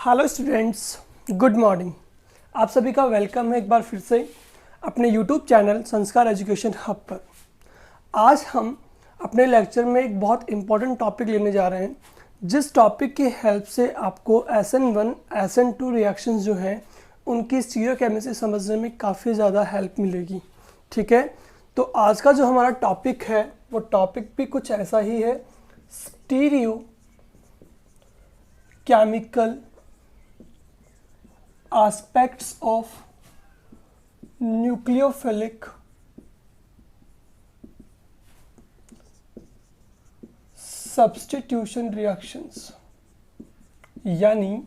Hello students, good morning. आप सभी का वेलकम है एक बार फिर से अपने यूट्यूब चैनल संस्कार एजुकेशन हब पर। आज हम अपने लेक्चर में एक बहुत इम्पॉर्टेंट टॉपिक लेने जा रहे हैं, जिस टॉपिक की हेल्प से आपको SN1 SN2 रिएक्शंस जो हैं उनकी स्टीरियोकेमिस्ट्री समझने में काफ़ी ज़्यादा हेल्प मिलेगी। ठीक है, तो आज का जो हमारा टॉपिक है वो टॉपिक भी कुछ ऐसा ही है, stereo chemical aspects of nucleophilic substitution reactions। यानी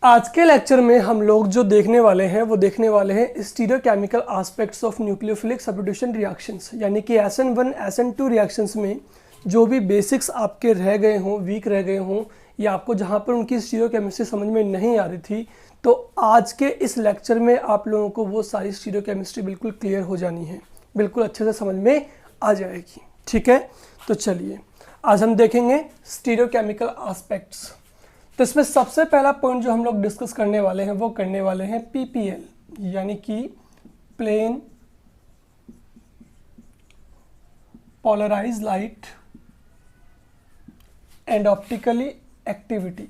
आज के लेक्चर में हम लोग जो देखने वाले हैं वो देखने वाले हैं stereochemical aspects of nucleophilic substitution reactions, यानी कि SN1 SN2 रिएक्शंस में जो भी बेसिक्स आपके रह गए हों, वीक रह गए हों, या आपको जहाँ पर उनकी स्टीरियोकेमिस्ट्री समझ में नहीं आ रही थी, तो आज के इस लेक्चर में आप लोगों को वो सारी स्टीरियोकेमिस्ट्री बिल्कुल क्लियर हो जानी है, बिल्कुल अच्छे से समझ में आ जाएगी। ठीक है, तो चलिए आज हम देखेंगे स्टीरियोकेमिकल एस्पेक्ट्स। तो इसमें सबसे पहला पॉइंट जो हम लोग डिस्कस करने वाले हैं वो करने वाले हैं PPL, यानी कि plane polarised light and optical activity.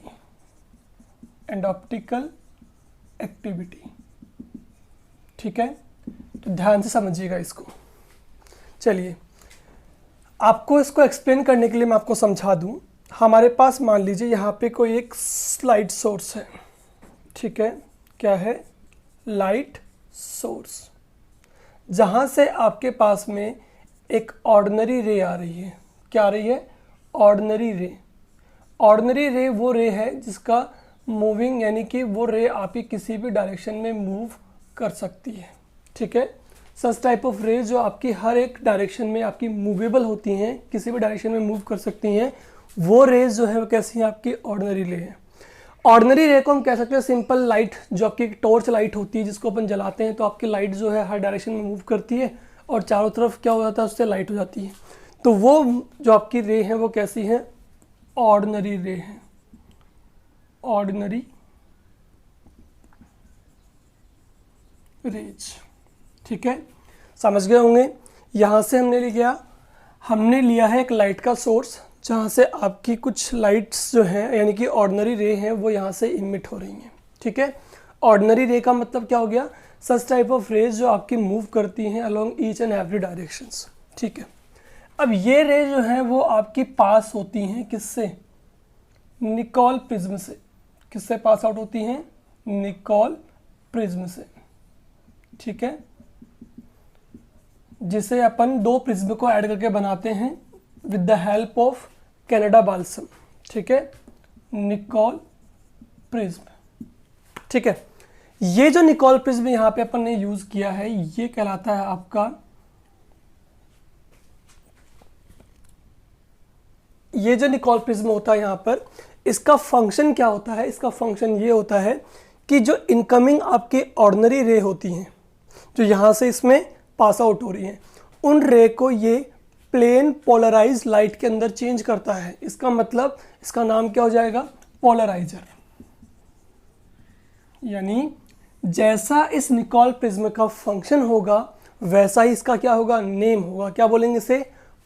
ठीक है, तो ध्यान से समझिएगा इसको। चलिए आपको इसको एक्सप्लेन करने के लिए मैं आपको समझा दूं। हमारे पास मान लीजिए यहाँ पे कोई एक लाइट सोर्स है। ठीक है, क्या है? लाइट सोर्स, जहाँ से आपके पास में एक ऑर्डिनरी रे आ रही है। क्या आ रही है? ऑर्डिनरी रे। ऑर्डिनरी रे वो रे है जिसका मूविंग, यानी कि वो रे आपकी किसी भी डायरेक्शन में मूव कर सकती है। ठीक है, सच टाइप ऑफ रे जो आपकी हर एक डायरेक्शन में आपकी मूवेबल होती हैं, किसी भी डायरेक्शन में मूव कर सकती हैं, वो रेज जो है वो कैसी है? आपकी ऑर्डिनरी रे है। ऑर्डिनरी रे को हम कह सकते हैं सिंपल लाइट, जो आपकी टॉर्च लाइट होती है जिसको अपन जलाते हैं तो आपकी लाइट जो है हर डायरेक्शन में मूव करती है और चारों तरफ क्या हो जाता है? उससे लाइट हो जाती है। तो वो जो आपकी रे है वो कैसी है? ऑर्डिनरी रे है, ऑर्डिनरी रेज। ठीक है, समझ गए होंगे। यहाँ से हमने लिया है एक लाइट का सोर्स, जहाँ से आपकी कुछ लाइट्स जो हैं यानी कि ऑर्डिनरी रे हैं वो यहाँ से इमिट हो रही हैं। ठीक है, ऑर्डिनरी रे का मतलब क्या हो गया? सच टाइप ऑफ रेज जो आपकी मूव करती हैं along each and every directions. ठीक है, अब ये रे जो हैं वो आपकी पास होती हैं किससे? निकोल प्रिज्म से। किससे पास आउट होती हैं? निकोल प्रिज्म से। ठीक है, जिसे अपन दो प्रिज्म को ऐड करके बनाते हैं with the help of Canada balsam. ठीक है, निकोल प्रिज्म। ठीक है, ये जो निकोल प्रिज्म यहाँ पे अपन ने यूज किया है ये कहलाता है आपका, ये जो निकोल प्रिज्म होता है यहाँ पर, इसका फंक्शन क्या होता है? इसका फंक्शन ये होता है कि जो इनकमिंग आपकी ऑर्डिनरी रे होती हैं जो यहाँ से इसमें पास आउट हो रही हैं, उन रे को ये प्लेन पोलराइज्ड लाइट के अंदर चेंज करता है। इसका मतलब इसका नाम क्या हो जाएगा? पोलराइजर। यानी जैसा इस निकोल प्रिज्म का फंक्शन होगा वैसा ही इसका क्या होगा? नेम होगा। क्या बोलेंगे इसे?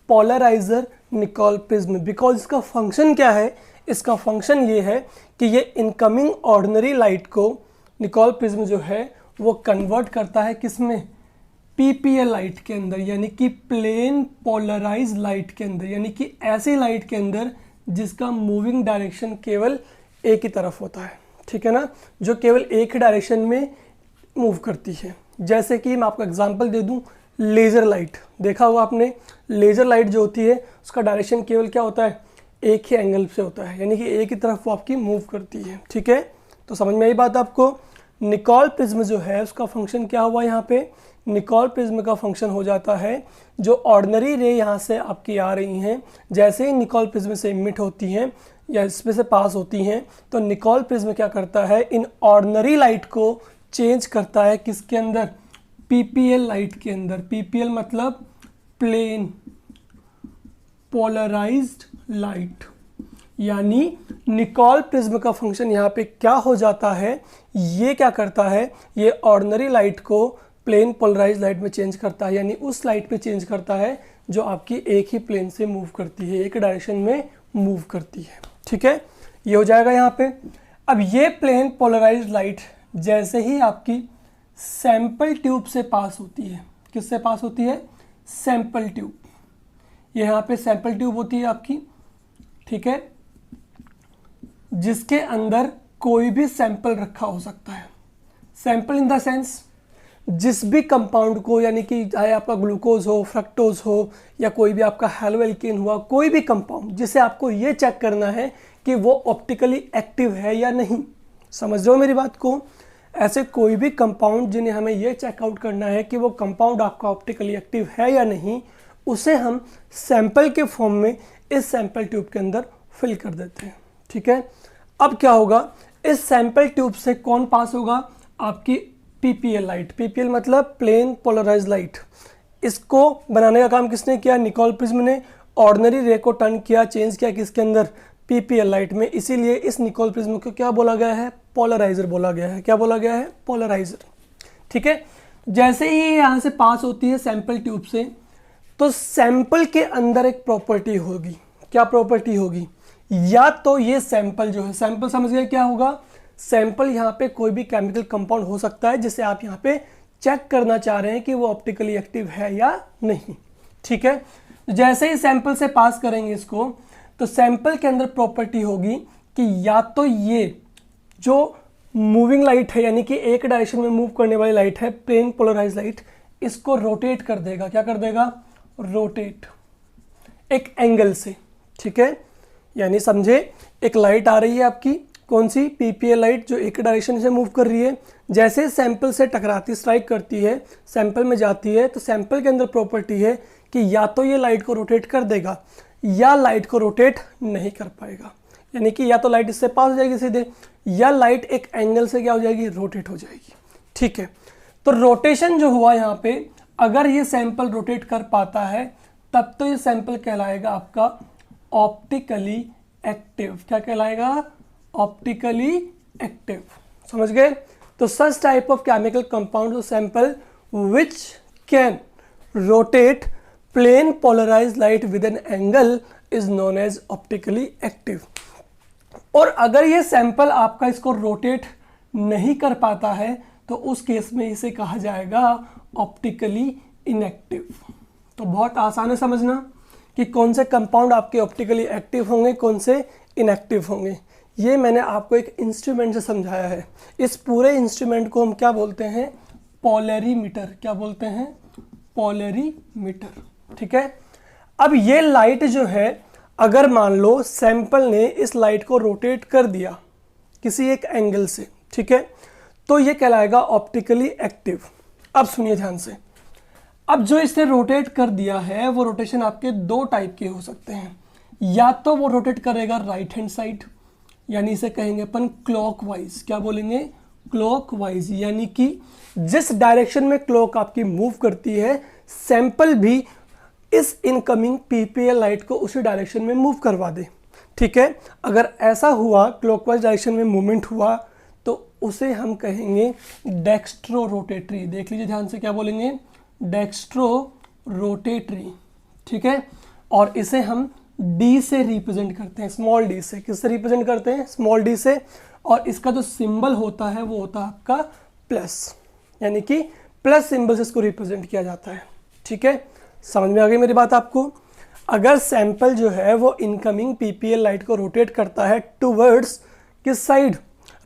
Polariser Nicol prism. बिकॉज इसका फंक्शन क्या है? इसका फंक्शन ये है कि ये इनकमिंग ऑर्डिनरी लाइट को निकोल प्रिज्म जो है वो कन्वर्ट करता है किसमें? PPL लाइट के अंदर, यानी कि प्लेन पोलराइज्ड लाइट के अंदर, यानी कि ऐसी लाइट के अंदर जिसका मूविंग डायरेक्शन केवल एक ही तरफ होता है। ठीक है ना, जो केवल एक ही डायरेक्शन में मूव करती है। जैसे कि मैं आपको एग्जांपल दे दूं, लेज़र लाइट देखा होगा आपने। लेज़र लाइट जो होती है उसका डायरेक्शन केवल क्या होता है? एक ही एंगल से होता है, यानी कि एक ही तरफ वो आपकी मूव करती है। ठीक है, तो समझ में आई बात आपको। निकोल प्रिज्म जो है उसका फंक्शन क्या हुआ यहाँ पे? निकोल प्रिज्म का फंक्शन हो जाता है जो ऑर्डिनरी रे यहाँ से आपकी आ रही हैं, जैसे ही निकोल प्रिज्म से इमिट होती हैं या इसमें से पास होती हैं, तो निकोल प्रिज्म क्या करता है? इन ऑर्डिनरी लाइट को चेंज करता है किसके अंदर? PPL लाइट के अंदर। PPL मतलब प्लेन पोलराइज्ड लाइट, यानी निकोल प्रिज्म का फंक्शन यहाँ पे क्या हो जाता है, ये क्या करता है, ये ऑर्डिनरी लाइट को प्लेन पोलराइज लाइट में चेंज करता है, यानी उस लाइट में चेंज करता है जो आपकी एक ही प्लेन से मूव करती है, एक डायरेक्शन में मूव करती है। ठीक है, ये हो जाएगा यहाँ पे। अब ये प्लेन पोलराइज लाइट जैसे ही आपकी सैंपल ट्यूब से पास होती है, किससे पास होती है, सैंपल ट्यूब, ये यहाँ पे सैंपल ट्यूब होती है आपकी, ठीक है, जिसके अंदर कोई भी सैंपल रखा हो सकता है। सैंपल इन द सेंस जिस भी कंपाउंड को, यानी कि चाहे आपका ग्लूकोज हो, फ्रक्टोज हो, या कोई भी आपका हेलोएल्केन हुआ, कोई भी कंपाउंड जिसे आपको ये चेक करना है कि वो ऑप्टिकली एक्टिव है या नहीं। समझ रहे हो मेरी बात को? ऐसे कोई भी कंपाउंड जिन्हें हमें ये चेकआउट करना है कि वो कंपाउंड आपका ऑप्टिकली एक्टिव है या नहीं, उसे हम सैंपल के फॉर्म में इस सैंपल ट्यूब के अंदर फिल कर देते हैं। ठीक है, अब क्या होगा, इस सैंपल ट्यूब से कौन पास होगा, आपकी पीपीएल लाइट। पीपीएल मतलब प्लेन पोलराइज लाइट। इसको बनाने का काम किसने किया, निकोल प्रिज्म ने। ऑर्डिनरी रे को टर्न किया, चेंज किया किसके अंदर, पीपीएल लाइट में। इसीलिए इस निकोल प्रिज्म को क्या बोला गया है, पोलराइजर बोला गया है। क्या बोला गया है, पोलराइजर। ठीक है, जैसे ही यहाँ से पास होती है सैंपल ट्यूब से, तो सैंपल के अंदर एक प्रॉपर्टी होगी। क्या प्रॉपर्टी होगी, या तो ये सैंपल जो है, सैंपल समझ गए क्या होगा, सैंपल यहाँ पे कोई भी केमिकल कंपाउंड हो सकता है जिसे आप यहाँ पे चेक करना चाह रहे हैं कि वो ऑप्टिकली एक्टिव है या नहीं। ठीक है, जैसे ही सैंपल से पास करेंगे इसको, तो सैंपल के अंदर प्रॉपर्टी होगी कि या तो ये जो मूविंग लाइट है, यानी कि एक डायरेक्शन में मूव करने वाली लाइट है, प्लेन पोलराइज लाइट, इसको रोटेट कर देगा। क्या कर देगा, रोटेट, एक एंगल से। ठीक है, यानी समझे, एक लाइट आ रही है आपकी, कौन सी, पीपीएल लाइट, जो एक डायरेक्शन से मूव कर रही है। जैसे सैंपल से टकराती, स्ट्राइक करती है, सैंपल में जाती है, तो सैंपल के अंदर प्रॉपर्टी है कि या तो ये लाइट को रोटेट कर देगा या लाइट को रोटेट नहीं कर पाएगा। यानी कि या तो लाइट इससे पास हो जाएगी सीधे, या लाइट एक एंगल से क्या हो जाएगी, रोटेट हो जाएगी। ठीक है, तो रोटेशन जो हुआ यहाँ पे, अगर ये सैंपल रोटेट कर पाता है तब तो ये सैंपल कहलाएगा आपका ऑप्टिकली एक्टिव। क्या कहलाएगा, ऑप्टिकली एक्टिव। समझ गए? तो such type of chemical compound sample which can rotate plane polarised light with an angle is known as optically active. और अगर ये सैंपल आपका इसको रोटेट नहीं कर पाता है तो उस केस में इसे कहा जाएगा ऑप्टिकली इनएक्टिव। तो बहुत आसान है समझना कि कौन से कंपाउंड आपके ऑप्टिकली एक्टिव होंगे, कौन से इनएक्टिव होंगे। ये मैंने आपको एक इंस्ट्रूमेंट से समझाया है। इस पूरे इंस्ट्रूमेंट को हम क्या बोलते हैं, पोलरीमीटर। क्या बोलते हैं, पोलरीमीटर। ठीक है, अब ये लाइट जो है, अगर मान लो सैंपल ने इस लाइट को रोटेट कर दिया किसी एक एंगल से, ठीक है, तो ये कहलाएगा ऑप्टिकली एक्टिव। अब सुनिए ध्यान से, अब जो इसने रोटेट कर दिया है वो रोटेशन आपके दो टाइप के हो सकते हैं। या तो वो रोटेट करेगा राइट हैंड साइड, यानी इसे कहेंगे अपन क्लॉकवाइज। क्या बोलेंगे, क्लॉकवाइज, यानी कि जिस डायरेक्शन में क्लॉक आपकी मूव करती है, सैंपल भी इस इनकमिंग पीपीएल लाइट को उसी डायरेक्शन में मूव करवा दे। ठीक है, अगर ऐसा हुआ, क्लॉकवाइज डायरेक्शन में मूवमेंट हुआ, तो उसे हम कहेंगे डेक्स्ट्रो रोटेटरी। देख लीजिए ध्यान से, क्या बोलेंगे, डेक्स्ट्रो रोटेटरी। ठीक है, और इसे हम डी से रिप्रेजेंट करते हैं, स्मॉल डी से। किससे रिप्रेजेंट करते हैं, स्मॉल डी से। और इसका जो सिंबल होता है वो होता है आपका प्लस, यानी कि प्लस सिंबल से इसको रिप्रेजेंट किया जाता है। ठीक है, समझ में आ गई मेरी बात आपको? अगर सैंपल जो है वो इनकमिंग पीपीएल लाइट को रोटेट करता है टूवर्ड्स किस साइड,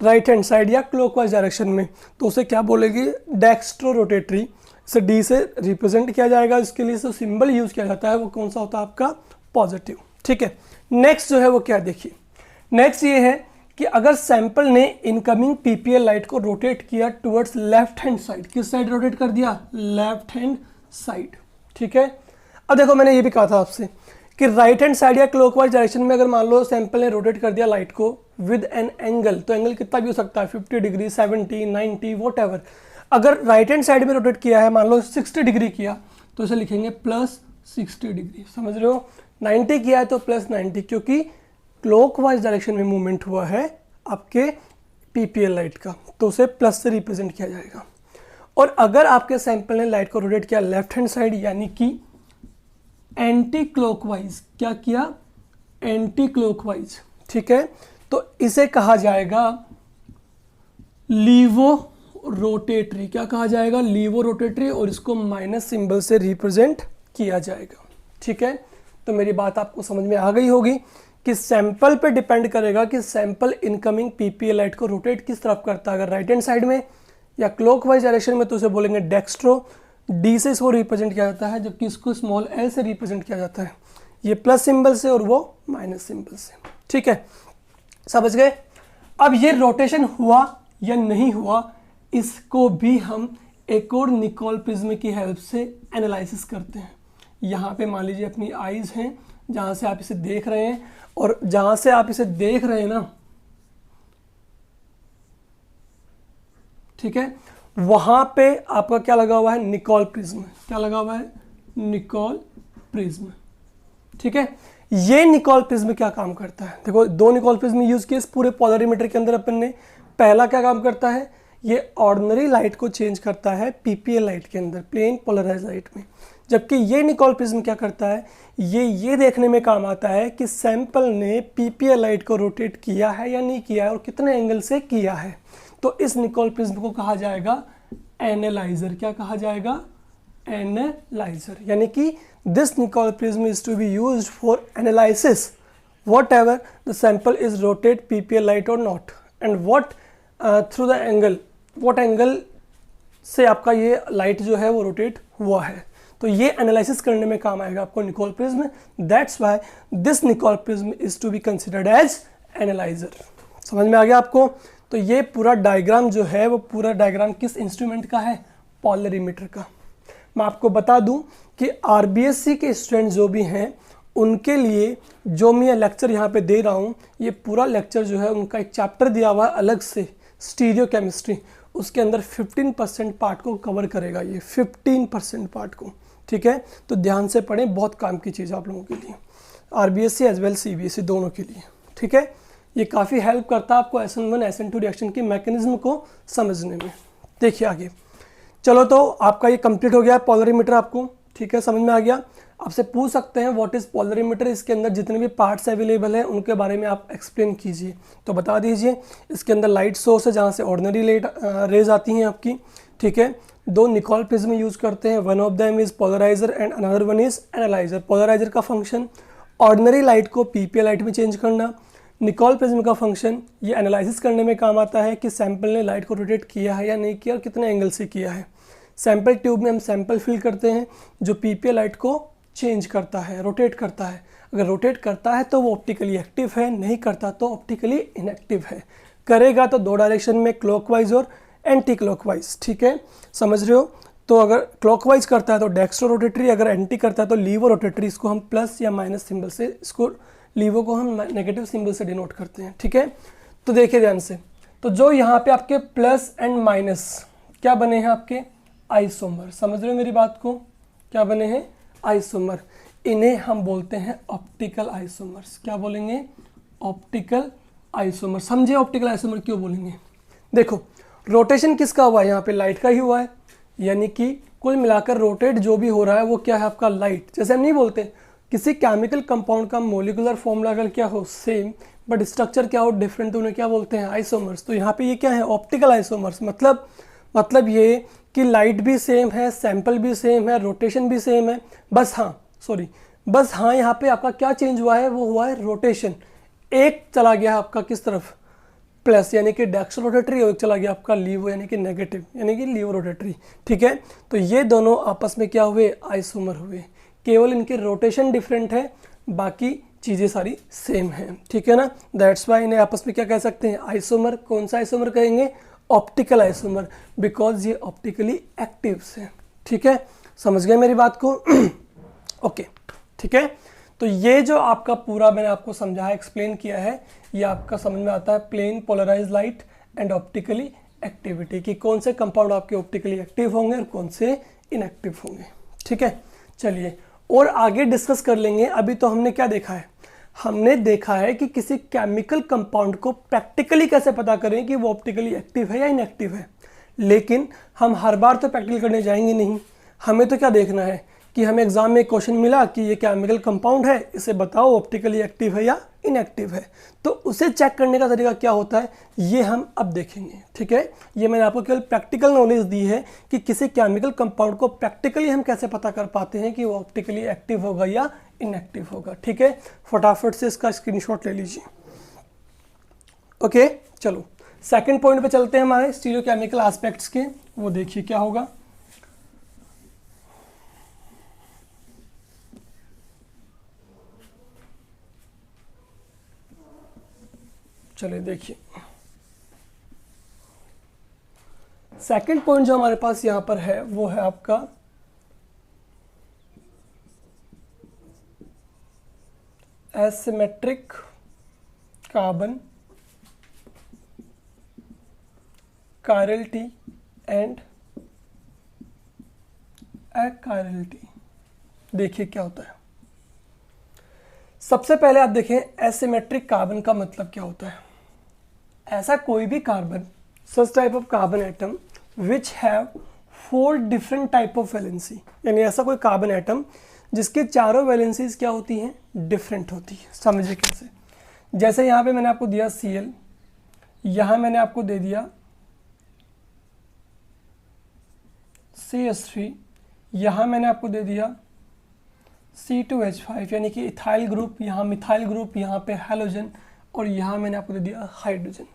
राइट हैंड साइड या क्लॉकवाइज डायरेक्शन में, तो उसे क्या बोलेंगे, डेक्स्ट्रो रोटेटरी। इसे डी से रिप्रेजेंट किया जाएगा। इसके लिए जो सिंबल यूज किया जाता है वो कौन सा होता है आपका, पॉजिटिव। ठीक है, नेक्स्ट जो है वो क्या, देखिए नेक्स्ट ये है कि अगर सैंपल ने इनकमिंग पीपीएल लाइट को रोटेट किया टुवर्ड्स लेफ्ट हैंड साइड, किस साइड रोटेट कर दिया, लेफ्ट हैंड साइड। ठीक है, अब देखो मैंने ये भी कहा था आपसे कि राइट हैंड साइड या क्लॉकवाइज डायरेक्शन में अगर मान लो सैंपल ने रोटेट कर दिया लाइट को विद एन एंगल, तो एंगल कितना भी हो सकता है, 50 डिग्री, 70, 90, वॉट एवर। अगर राइट हैंड साइड में रोटेट किया है, मान लो 60 डिग्री किया, तो इसे लिखेंगे प्लस 60 डिग्री। समझ रहे हो, 90 किया है तो प्लस 90, क्योंकि क्लॉकवाइज डायरेक्शन में मूवमेंट हुआ है आपके पीपीएल लाइट का, तो उसे प्लस से रिप्रेजेंट किया जाएगा। और अगर आपके सैंपल ने लाइट को रोटेट किया लेफ्ट हैंड साइड यानी कि एंटी क्लॉकवाइज, क्या किया, एंटी क्लॉकवाइज, ठीक है, तो इसे कहा जाएगा लीवो रोटेटरी। क्या कहा जाएगा, लीवो रोटेटरी, और इसको माइनस सिंबल से रिप्रेजेंट किया जाएगा, ठीक है। तो मेरी बात आपको समझ में आ गई होगी कि सैंपल पे डिपेंड करेगा कि सैंपल इनकमिंग पीपीएल लाइट को रोटेट किस तरफ करता है, अगर राइट हैंड साइड में या क्लॉकवाइज डायरेक्शन में तो उसे बोलेंगे डेक्स्ट्रो, डी से इसको रिप्रेजेंट किया जाता है, जबकि इसको स्मॉल एल से रिप्रेजेंट किया जाता है, ये प्लस सिंबल से और वो माइनस सिंबल से, ठीक है, समझ गए। अब ये रोटेशन हुआ या नहीं हुआ, इसको भी हम एक और निकोल प्रिज्म की हेल्प से एनालिसिस करते हैं। यहाँ पे मान लीजिए अपनी आईज हैं, जहाँ से आप इसे देख रहे हैं, और जहाँ से आप इसे देख रहे हैं ना, ठीक है, वहाँ पे आपका क्या लगा हुआ है, निकोल प्रिज्म। क्या लगा हुआ है, निकोल प्रिज्म, ठीक है। ये निकोल प्रिज्म क्या काम करता है, देखो दो निकोल प्रिज्म यूज किए इस पूरे पोलरिमीटर के अंदर अपन ने। पहला क्या काम करता है, ये ऑर्डिनरी लाइट को चेंज करता है पीपीएल लाइट के अंदर, प्लेन पोलराइज लाइट में, जबकि ये निकोल प्रिज्म क्या करता है, ये देखने में काम आता है कि सैंपल ने पीपीएल लाइट को रोटेट किया है या नहीं किया है और कितने एंगल से किया है। तो इस निकोल प्रिज्म को कहा जाएगा एनालाइजर। क्या कहा जाएगा, एनालाइजर, यानी कि this Nicol prism is to be used for analysis whatever the sample is rotate PPL light or not and what through the angle, what angle से आपका ये लाइट जो है वो रोटेट हुआ है, तो ये एनालिसिस करने में काम आएगा आपको Nicol prism. That's why this Nicol prism is to be considered as analyser. समझ में आ गया आपको। तो ये पूरा डायग्राम जो है वो पूरा डायग्राम किस इंस्ट्रूमेंट का है, पोलरीमीटर का। मैं आपको बता दूं कि आरबीएससी के स्टूडेंट जो भी हैं उनके लिए जो मैं लेक्चर यहाँ पे दे रहा हूँ, ये पूरा लेक्चर जो है उनका एक चैप्टर दिया हुआ है अलग से, स्टीरियो केमिस्ट्री, उसके अंदर 15% पार्ट को कवर करेगा, ये 15% पार्ट को, ठीक है। तो ध्यान से पढ़ें, बहुत काम की चीज़ आप लोगों के लिए, आरबीएससी एज वेल सीबीएसई दोनों के लिए, ठीक है। ये काफ़ी हेल्प करता है आपको SN1 SN2 रिएक्शन की मैकेनिज्म को समझने में। देखिए आगे चलो, तो आपका ये कंप्लीट हो गया पोलरीमीटर आपको, ठीक है, समझ में आ गया। आपसे पूछ सकते हैं व्हाट इज़ पोलरीमीटर, इसके अंदर जितने भी पार्ट्स अवेलेबल हैं उनके बारे में आप एक्सप्लेन कीजिए। तो बता दीजिए, इसके अंदर लाइट सोर्स है जहाँ से ऑर्डिनरी लाइट रेज आती हैं आपकी, ठीक है। दो निकोल प्रिज्म यूज़ करते हैं, one of them is polariser and another one is analyser. Polariser का फंक्शन ऑर्डिनरी लाइट को पीपीएल लाइट में चेंज करना, निकोल प्रिज्म का फंक्शन ये एनालिसिस करने में काम आता है कि सैंपल ने लाइट को रोटेट किया है या नहीं किया और कितने एंगल से किया है। सैंपल ट्यूब में हम सैंपल फिल करते हैं जो पीपीएल लाइट को चेंज करता है, रोटेट करता है। अगर रोटेट करता है तो वो ऑप्टिकली एक्टिव है, नहीं करता तो ऑप्टिकली इनएक्टिव है। करेगा तो दो डायरेक्शन में, क्लॉकवाइज और एंटी क्लॉकवाइज, ठीक है, समझ रहे हो। तो अगर क्लॉकवाइज करता है तो डेक्स्ट्रो रोटेटरी, अगर एंटी करता है तो लीवो रोटेटरी। इसको हम प्लस या माइनस सिंबल से, इसको लीवो को हम नेगेटिव सिंबल से डिनोट करते हैं, ठीक है। तो देखिए ध्यान से, तो जो यहाँ पे आपके प्लस एंड माइनस क्या बने हैं, आपके आइसोमर। समझ रहे हो मेरी बात को, क्या बने हैं, आइसोमर। इन्हें हम बोलते हैं ऑप्टिकल आइसोमर्स। क्या बोलेंगे, ऑप्टिकल आइसोमर। समझे ऑप्टिकल आइसोमर क्यों बोलेंगे। देखो रोटेशन किसका हुआ है, यहाँ पे लाइट का ही हुआ है, यानी कि कुल मिलाकर रोटेट जो भी हो रहा है वो क्या है, आपका लाइट। जैसे हम नहीं बोलते किसी केमिकल कंपाउंड का मोलिकुलर फॉर्मूला अगर क्या हो सेम बट स्ट्रक्चर क्या हो डिफरेंट, तो उन्हें क्या बोलते हैं, आइसोमर्स। तो यहाँ पे ये क्या है, ऑप्टिकल आइसोमर्स। मतलब ये कि लाइट भी सेम है, सैंपल भी सेम है, रोटेशन भी सेम है, बस हाँ यहाँ पे आपका क्या चेंज हुआ है, वो हुआ है रोटेशन। एक चला गया है आपका किस तरफ, प्लस यानी कि डेक्स्ट्रो रोटेटरी, और एक चला गया आपका लीवो यानी कि नेगेटिव यानी कि लीवो रोटेटरी, ठीक है। तो ये दोनों आपस में क्या हुए, आइसोमर हुए। केवल इनके रोटेशन डिफरेंट है, बाकी चीज़ें सारी सेम हैं, ठीक है ना। दैट्स वाई इन्हें आपस में क्या कह सकते हैं, आइसोमर। कौन सा आइसोमर कहेंगे, ऑप्टिकल आइसोमर, बिकॉज ये ऑप्टिकली एक्टिव है, ठीक है। समझ गए मेरी बात को ओके, ठीक है। तो ये जो आपका पूरा मैंने आपको समझाया, एक्सप्लेन किया है, ये आपका समझ में आता है plane polarise light and optically activity, कि कौन से कंपाउंड आपके ऑप्टिकली एक्टिव होंगे और कौन से इनएक्टिव होंगे, ठीक है। चलिए और आगे डिस्कस कर लेंगे। अभी तो हमने क्या देखा है, हमने देखा है कि किसी केमिकल कंपाउंड को प्रैक्टिकली कैसे पता करें कि वो ऑप्टिकली एक्टिव है या इनएक्टिव है, लेकिन हम हर बार तो प्रैक्टिकल करने जाएंगे नहीं। हमें तो क्या देखना है कि हमें एग्जाम में क्वेश्चन मिला कि ये केमिकल कंपाउंड है, इसे बताओ ऑप्टिकली एक्टिव है या इनएक्टिव है, तो उसे चेक करने का तरीका क्या होता है ये हम अब देखेंगे। ठीक है, ये मैंने आपको केवल प्रैक्टिकल नॉलेज दी है कि किसी केमिकल कंपाउंड को प्रैक्टिकली हम कैसे पता कर पाते हैं कि वो ऑप्टिकली एक्टिव होगा या इनएक्टिव होगा। ठीक है, फटाफट से इसका स्क्रीनशॉट ले लीजिए। ओके, चलो सेकंड पॉइंट पे चलते हैं हमारे स्टीरियोकेमिकल एस्पेक्ट्स के। वो देखिए क्या होगा। चलिए देखिए, सेकंड पॉइंट जो हमारे पास यहां पर है वो है आपका एसिमेट्रिक कार्बन कायरलिटी एंड अकायरलिटी। देखिए क्या होता है। सबसे पहले आप देखें एसिमेट्रिक कार्बन का मतलब क्या होता है। ऐसा कोई भी carbon, such type of carbon atom which have 4 different type of valency, यानी ऐसा कोई कार्बन एटम जिसके चारों वैलेंसीज क्या होती हैं, डिफरेंट होती है। समझिए कैसे। जैसे यहाँ पे मैंने आपको दिया Cl, यहाँ मैंने आपको दे दिया CH3, यहाँ मैंने आपको दे दिया C2H5 यानी कि इथाइल ग्रुप, यहाँ मिथाइल ग्रुप, यहाँ पे हैलोजन, और यहाँ मैंने आपको दे दिया हाइड्रोजन।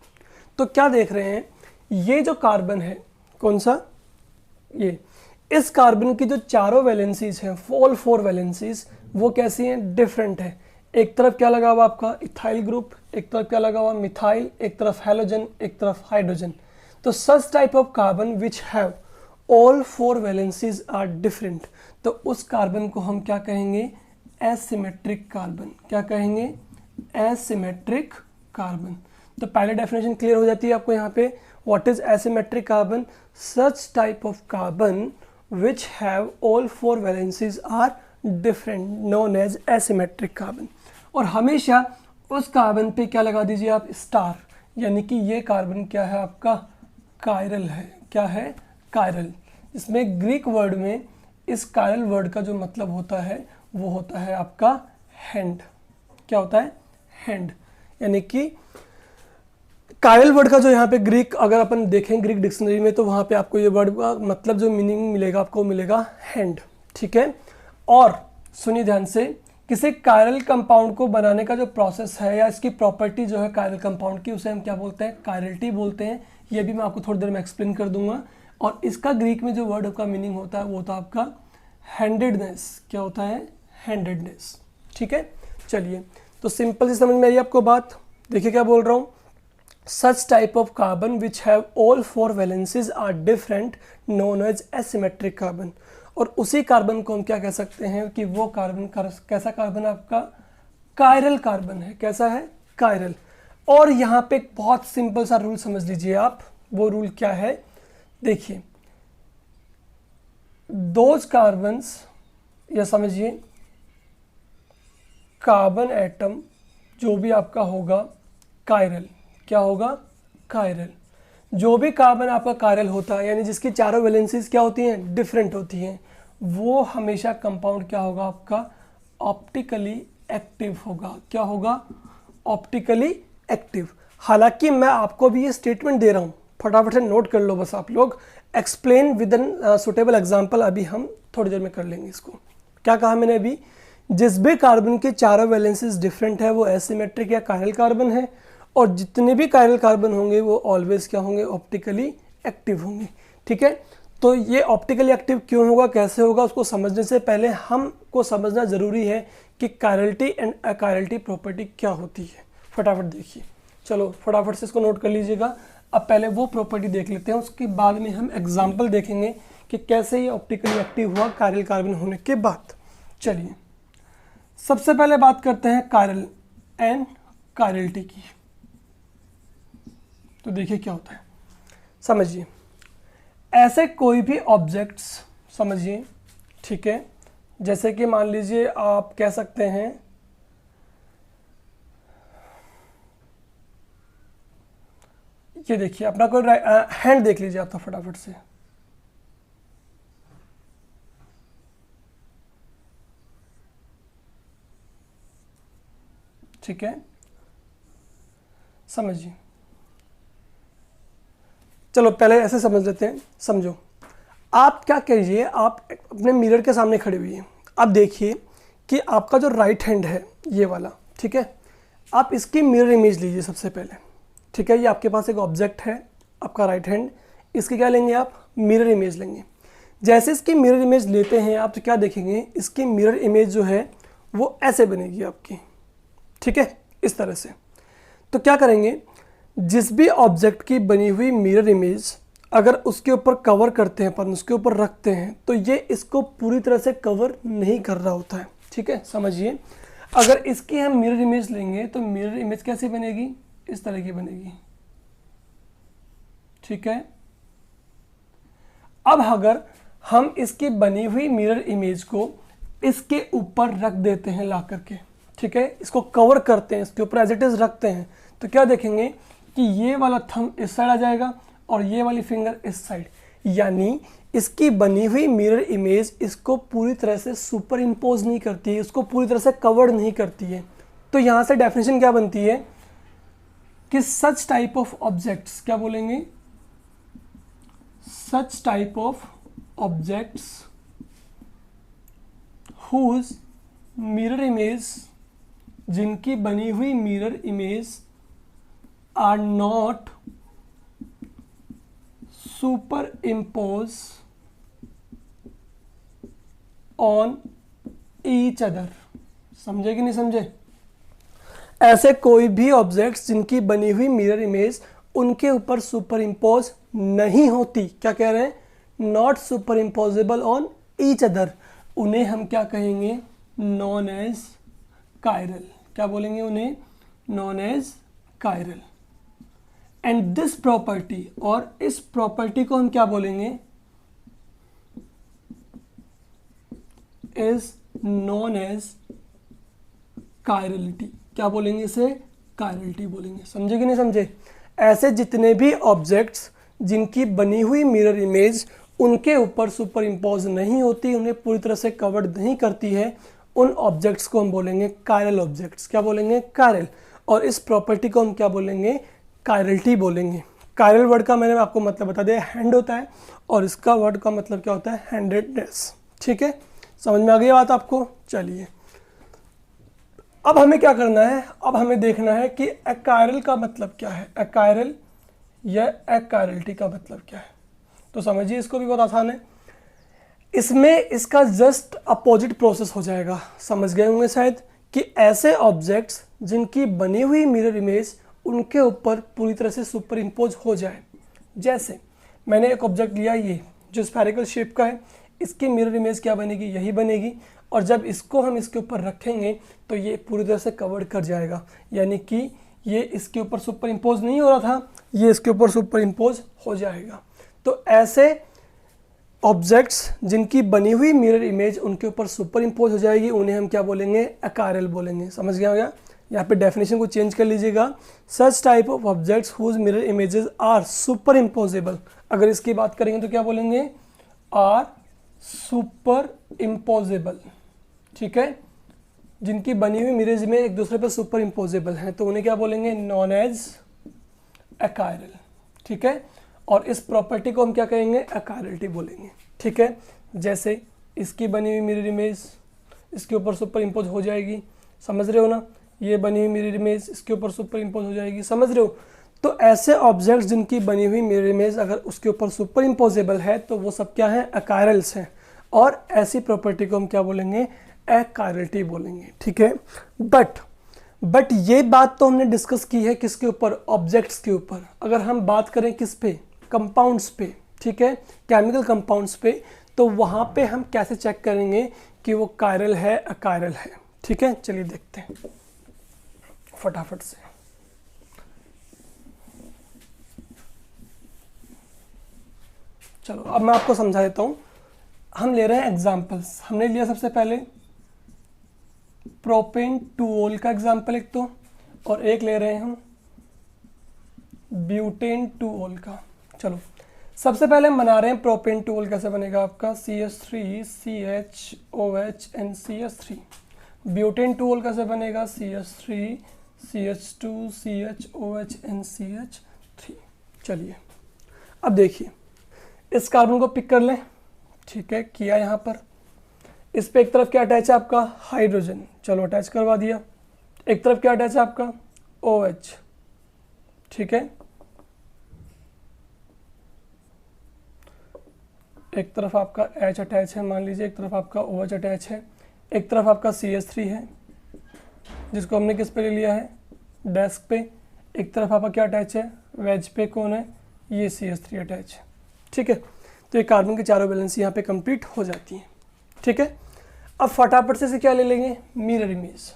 तो क्या देख रहे हैं, ये जो कार्बन है, कौन सा, ये, इस कार्बन की जो चारों वैलेंसीज हैं, ऑल 4 वैलेंसीज, वो कैसी हैं, डिफरेंट है। एक तरफ क्या लगा हुआ आपका इथाइल ग्रुप, एक तरफ क्या लगा हुआ मिथाइल, एक तरफ हैलोजन, एक तरफ हाइड्रोजन। तो such type of carbon which have all 4 valencies are different, तो उस कार्बन को हम क्या कहेंगे, एसिमेट्रिक कार्बन। क्या कहेंगे, एसिमेट्रिक कार्बन। तो पहले डेफिनेशन क्लियर हो जाती है आपको यहाँ पे। What is asymmetric carbon, such type of carbon which have all 4 valencies are different, known as asymmetric carbon. और हमेशा उस कार्बन पे क्या लगा दीजिए आप, स्टार, यानी कि ये कार्बन क्या है आपका, कायरल है। क्या है, कायरल। इसमें ग्रीक वर्ड में इस कायरल वर्ड का जो मतलब होता है वो होता है आपका हैंड। क्या होता है, हैंड। यानी कि कायरल वर्ड का जो यहाँ पे ग्रीक, अगर अपन देखें ग्रीक डिक्शनरी में, तो वहाँ पे आपको ये वर्ड का मतलब जो मीनिंग मिलेगा आपको मिलेगा हैंड। ठीक है, और सुनिए ध्यान से, किसी कायरल कंपाउंड को बनाने का जो प्रोसेस है या इसकी प्रॉपर्टी जो है कायरल कंपाउंड की, उसे हम क्या बोलते हैं, कायरलिटी बोलते हैं। ये भी मैं आपको थोड़ी देर में एक्सप्लेन कर दूंगा। और इसका ग्रीक में जो वर्ड का मीनिंग होता है वो होता है आपका हैंडेडनेस। क्या होता है, हैंडेडनेस। ठीक है, चलिए, तो सिंपल से समझ में आई आपको बात। देखिए क्या बोल रहा हूँ, such type of carbon which have all 4 valencies are different, known as asymmetric carbon. और उसी कार्बन को हम क्या कह सकते हैं कि वो कार्बन कैसा कार्बन आपका, कायरल कार्बन है। कैसा है, कायरल। और यहाँ पे एक बहुत सिंपल सा रूल समझ लीजिए आप। वो रूल क्या है, देखिए, दोज कार्बन्स, या समझिए कार्बन एटम जो भी आपका होगा कायरल। क्या होगा, कायरल। जो भी कार्बन आपका कायरल होता है, यानी जिसकी चारों वैलेंसीज क्या होती हैं, डिफरेंट होती हैं, वो हमेशा कंपाउंड क्या होगा आपका, ऑप्टिकली एक्टिव होगा। क्या होगा, ऑप्टिकली एक्टिव। हालांकि मैं आपको भी ये स्टेटमेंट दे रहा हूँ, फटाफट से नोट कर लो बस आप लोग। Explain with an suitable example अभी हम थोड़ी देर में कर लेंगे इसको। क्या कहा मैंने अभी, जिस भी कार्बन के चारों वैलेंसीज डिफरेंट है वो एसिमेट्रिक या कायरल कार्बन है, और जितने भी कायरल कार्बन होंगे वो ऑलवेज क्या होंगे, ऑप्टिकली एक्टिव होंगे। ठीक है, तो ये ऑप्टिकली एक्टिव क्यों होगा, कैसे होगा, उसको समझने से पहले हमको समझना ज़रूरी है कि कायरलिटी एंड अकायरलिटी प्रॉपर्टी क्या होती है। फटाफट देखिए, चलो फटाफट से इसको नोट कर लीजिएगा। अब पहले वो प्रॉपर्टी देख लेते हैं, उसके बाद में हम एग्जाम्पल देखेंगे कि कैसे ये ऑप्टिकली एक्टिव हुआ कायरल कार्बन होने के बाद। चलिए, सबसे पहले बात करते हैं कायरल एंड कायरलिटी की। तो देखिए क्या होता है, समझिए, ऐसे कोई भी ऑब्जेक्ट्स, समझिए, ठीक है, जैसे कि मान लीजिए आप कह सकते हैं ये देखिए अपना कोई हैंड देख लीजिए आप तो फटाफट से। ठीक है, समझिए। चलो पहले ऐसे समझ लेते हैं। समझो, आप क्या कीजिए, आप अपने मिरर के सामने खड़े हुई हैं। आप देखिए कि आपका जो राइट हैंड है ये वाला, ठीक है, आप इसकी मिरर इमेज लीजिए सबसे पहले। ठीक है, ये आपके पास एक ऑब्जेक्ट है आपका राइट हैंड, इसकी क्या लेंगे आप, मिरर इमेज लेंगे। जैसे इसकी मिरर इमेज लेते हैं आप तो क्या देखेंगे, इसकी मिरर इमेज जो है वो ऐसे बनेगी आपकी। ठीक है, इस तरह से। तो क्या करेंगे, जिस भी ऑब्जेक्ट की बनी हुई मिरर इमेज अगर उसके ऊपर कवर करते हैं अपन, उसके ऊपर रखते हैं, तो ये इसको पूरी तरह से कवर नहीं कर रहा होता है। ठीक है, समझिए। अगर इसकी हम मिरर इमेज लेंगे तो मिरर इमेज कैसी बनेगी, इस तरह की बनेगी। ठीक है, अब अगर हम इसकी बनी हुई मिरर इमेज को इसके ऊपर रख देते हैं ला करके, ठीक है, इसको कवर करते हैं, इसके ऊपर एज इट इज रखते हैं, तो क्या देखेंगे कि ये वाला थंब इस साइड आ जाएगा और ये वाली फिंगर इस साइड, यानी इसकी बनी हुई मिरर इमेज इसको पूरी तरह से सुपर इम्पोज नहीं करती है, इसको पूरी तरह से कवर नहीं करती है। तो यहाँ से डेफिनेशन क्या बनती है कि सच टाइप ऑफ ऑब्जेक्ट्स, क्या बोलेंगे, such type of objects whose mirror image, जिनकी बनी हुई mirror image are not superimpose on each other. समझे कि नहीं समझे? ऐसे कोई भी ऑब्जेक्ट्स जिनकी बनी हुई मिरर इमेज उनके ऊपर सुपर इम्पोज नहीं होती, क्या कह रहे हैं, not super imposable on each other, उन्हें हम क्या कहेंगे, नॉन एज कायरल। क्या बोलेंगे उन्हें, known as chiral. And this property, और इस प्रॉपर्टी को हम क्या बोलेंगे, इज नॉन एज कायरलिटी। क्या बोलेंगे इसे, कायरलिटी बोलेंगे। समझे कि नहीं समझे? ऐसे जितने भी ऑब्जेक्ट्स जिनकी बनी हुई मिरर इमेज उनके ऊपर सुपर इम्पोज नहीं होती, उन्हें पूरी तरह से कवर्ड नहीं करती है, उन ऑब्जेक्ट्स को हम बोलेंगे कायरल ऑब्जेक्ट्स। क्या बोलेंगे, कायरल। और इस प्रॉपर्टी को हम क्या बोलेंगे, कायरलिटी बोलेंगे। कायरल वर्ड का मैंने आपको मतलब बता दिया, हैंड होता है, और इसका वर्ड का मतलब क्या होता है, हैंडेडनेस। ठीक है, समझ में आ गई बात आपको? चलिए, अब हमें क्या करना है, अब हमें देखना है कि अकायरल का मतलब क्या है, अकायरल या अकायरलिटी का मतलब क्या है। तो समझिए, इसको भी बहुत आसान है। इसमें इसका जस्ट अपोजिट प्रोसेस हो जाएगा। समझ गए होंगे शायद कि ऐसे ऑब्जेक्ट्स जिनकी बनी हुई मिरर इमेज उनके ऊपर पूरी तरह से सुपर इम्पोज हो जाए। जैसे मैंने एक ऑब्जेक्ट लिया, ये जो स्फेरिकल शेप का है, इसकी मिरर इमेज क्या बनेगी, यही बनेगी, और जब इसको हम इसके ऊपर रखेंगे तो ये पूरी तरह से कवर कर जाएगा, यानी कि ये इसके ऊपर सुपर इम्पोज नहीं हो रहा था, ये इसके ऊपर सुपर इम्पोज हो जाएगा। तो ऐसे ऑब्जेक्ट्स जिनकी बनी हुई मिरर इमेज उनके ऊपर सुपर इम्पोज हो जाएगी, उन्हें हम क्या बोलेंगे, अकायरल बोलेंगे। समझ गया होगा? यहाँ पे डेफिनेशन को चेंज कर लीजिएगा, such type of objects whose mirror images are superimposable. अगर इसकी बात करेंगे तो क्या बोलेंगे, आर सुपर इम्पोजेबल। ठीक है, जिनकी बनी हुई मिरर इमेज एक दूसरे पर सुपर इम्पोजेबल हैं, तो उन्हें क्या बोलेंगे, नॉन एज अकायरल। ठीक है, और इस प्रॉपर्टी को हम क्या कहेंगे, अकायरलिटी बोलेंगे। ठीक है, जैसे इसकी बनी हुई मिरर इमेज इसके ऊपर सुपर इम्पोज हो जाएगी, समझ रहे हो ना, ये बनी हुई मिरर इमेज इसके ऊपर सुपर इम्पोज हो जाएगी, समझ रहे हो? तो ऐसे ऑब्जेक्ट्स जिनकी बनी हुई मिरर इमेज अगर उसके ऊपर सुपर इम्पोजेबल है तो वो सब क्या है, अकायरल्स हैं, और ऐसी प्रॉपर्टी को हम क्या बोलेंगे, अकायरलिटी बोलेंगे। ठीक है, बट ये बात तो हमने डिस्कस की है किसके ऊपर, ऑब्जेक्ट्स के ऊपर। अगर हम बात करें किस पे, कंपाउंड्स पे, ठीक है, केमिकल कंपाउंड्स पे, तो वहाँ पे हम कैसे चेक करेंगे कि वो कायरल है, अकायरल है। ठीक है, चलिए देखते हैं फटाफट से। चलो अब मैं आपको समझा देता हूँ। हम ले रहे हैं एग्जाम्पल्स। हमने लिया सबसे पहले प्रोपेन टूओल का एग्जाम्पल एक तो, और एक ले रहे हैं हम ब्यूटेन 2 का। चलो सबसे पहले हम बना रहे हैं प्रोपेन 2 कैसे बनेगा आपका, CH3 CHOH NCH3। ब्यूटेन 2 कैसे बनेगा, CH3 CH2 CHOH NCH3। चलिए अब देखिए, इस कार्बन को पिक कर लें, ठीक है, किया यहाँ पर। इस पे एक तरफ क्या अटैच है आपका, हाइड्रोजन, चलो अटैच करवा दिया। एक तरफ क्या अटैच है आपका, OH, ठीक है। एक तरफ आपका H अटैच है, मान लीजिए एक तरफ आपका OH अटैच है, एक तरफ आपका CH3 है जिसको हमने किस पे ले लिया है, डेस्क पे। एक तरफ आपका क्या अटैच है, वेज पे, कौन है, ये CH3 अटैच है, ठीक है। तो ये कार्बन की चारों बैलेंस यहाँ पे कंप्लीट हो जाती है, ठीक है। अब फटाफट से क्या ले लेंगे, मिरर इमेज।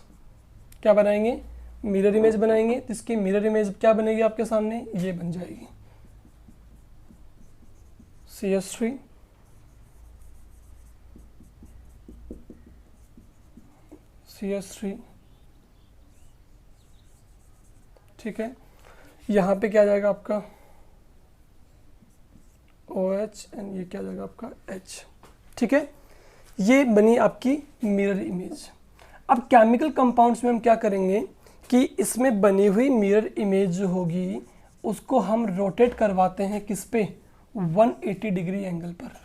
क्या बनाएंगे, मिरर इमेज बनाएंगे। तो इसकी मिरर इमेज क्या बनेगी आपके सामने, ये बन जाएगी CH3 CH3, ठीक है। यहाँ पे क्या आ जाएगा आपका OH एंड ये क्या आ जाएगा आपका H, ठीक है। ये बनी आपकी मिरर इमेज। अब केमिकल कंपाउंड्स में हम क्या करेंगे कि इसमें बनी हुई मिरर इमेज जो होगी उसको हम रोटेट करवाते हैं किस पे, 180 डिग्री एंगल पर।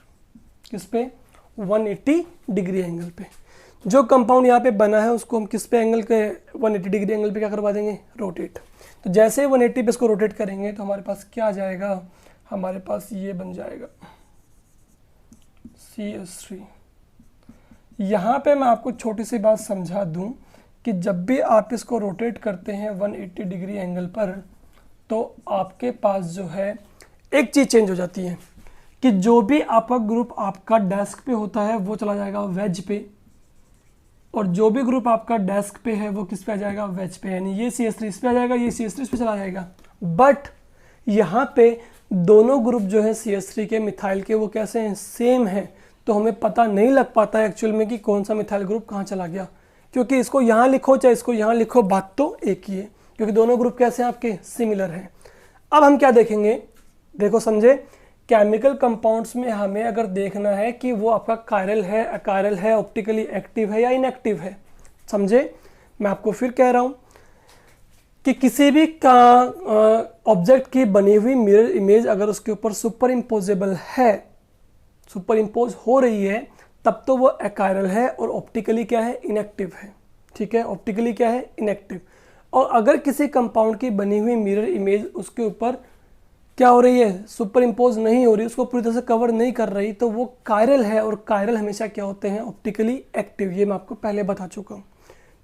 किस पे, 180 डिग्री एंगल पे। जो कंपाउंड यहाँ पे बना है उसको हम किस पे एंगल के, 180 डिग्री एंगल पे क्या करवा देंगे, रोटेट। तो जैसे 180 पे इसको रोटेट करेंगे तो हमारे पास क्या आ जाएगा, हमारे पास ये बन जाएगा CH3। यहाँ पे मैं आपको छोटी सी बात समझा दूं कि जब भी आप इसको रोटेट करते हैं 180 डिग्री एंगल पर, तो आपके पास जो है एक चीज़ चेंज हो जाती है कि जो भी आपका ग्रुप आपका डेस्क पे होता है वो चला जाएगा वेज पे, और जो भी ग्रुप आपका डेस्क पे है वो किस पे आ जाएगा, वेज पे। यानी ये CH3 इस पे आ जाएगा, ये CH3 इस पे चला जाएगा। बट यहाँ पे दोनों ग्रुप जो है CH3 के मिथाइल के वो कैसे हैं, सेम है। तो हमें पता नहीं लग पाता है एक्चुअल में कि कौन सा मिथाइल ग्रुप कहाँ चला गया, क्योंकि इसको यहाँ लिखो चाहे इसको यहाँ लिखो, बात तो एक ही है, क्योंकि दोनों ग्रुप कैसे हैं आपके, सिमिलर हैं। अब हम क्या देखेंगे, देखो समझे, केमिकल कंपाउंड्स में हमें अगर देखना है कि वो आपका कायरल है, अकायरल है, ऑप्टिकली एक्टिव है या इनएक्टिव है। समझे, मैं आपको फिर कह रहा हूँ कि किसी भी ऑब्जेक्ट की बनी हुई मिरर इमेज अगर उसके ऊपर सुपर इम्पोजेबल है, सुपर इम्पोज हो रही है, तब तो वो अकायरल है और ऑप्टिकली क्या है, इनएक्टिव है, ठीक है। ऑप्टिकली क्या है, इनएक्टिव। और अगर किसी कंपाउंड की बनी हुई मिरर इमेज उसके ऊपर क्या हो रही है, सुपर इम्पोज नहीं हो रही, उसको पूरी तरह से कवर नहीं कर रही, तो वो कायरल है। और कायरल हमेशा क्या होते हैं, ऑप्टिकली एक्टिव। ये मैं आपको पहले बता चुका हूँ,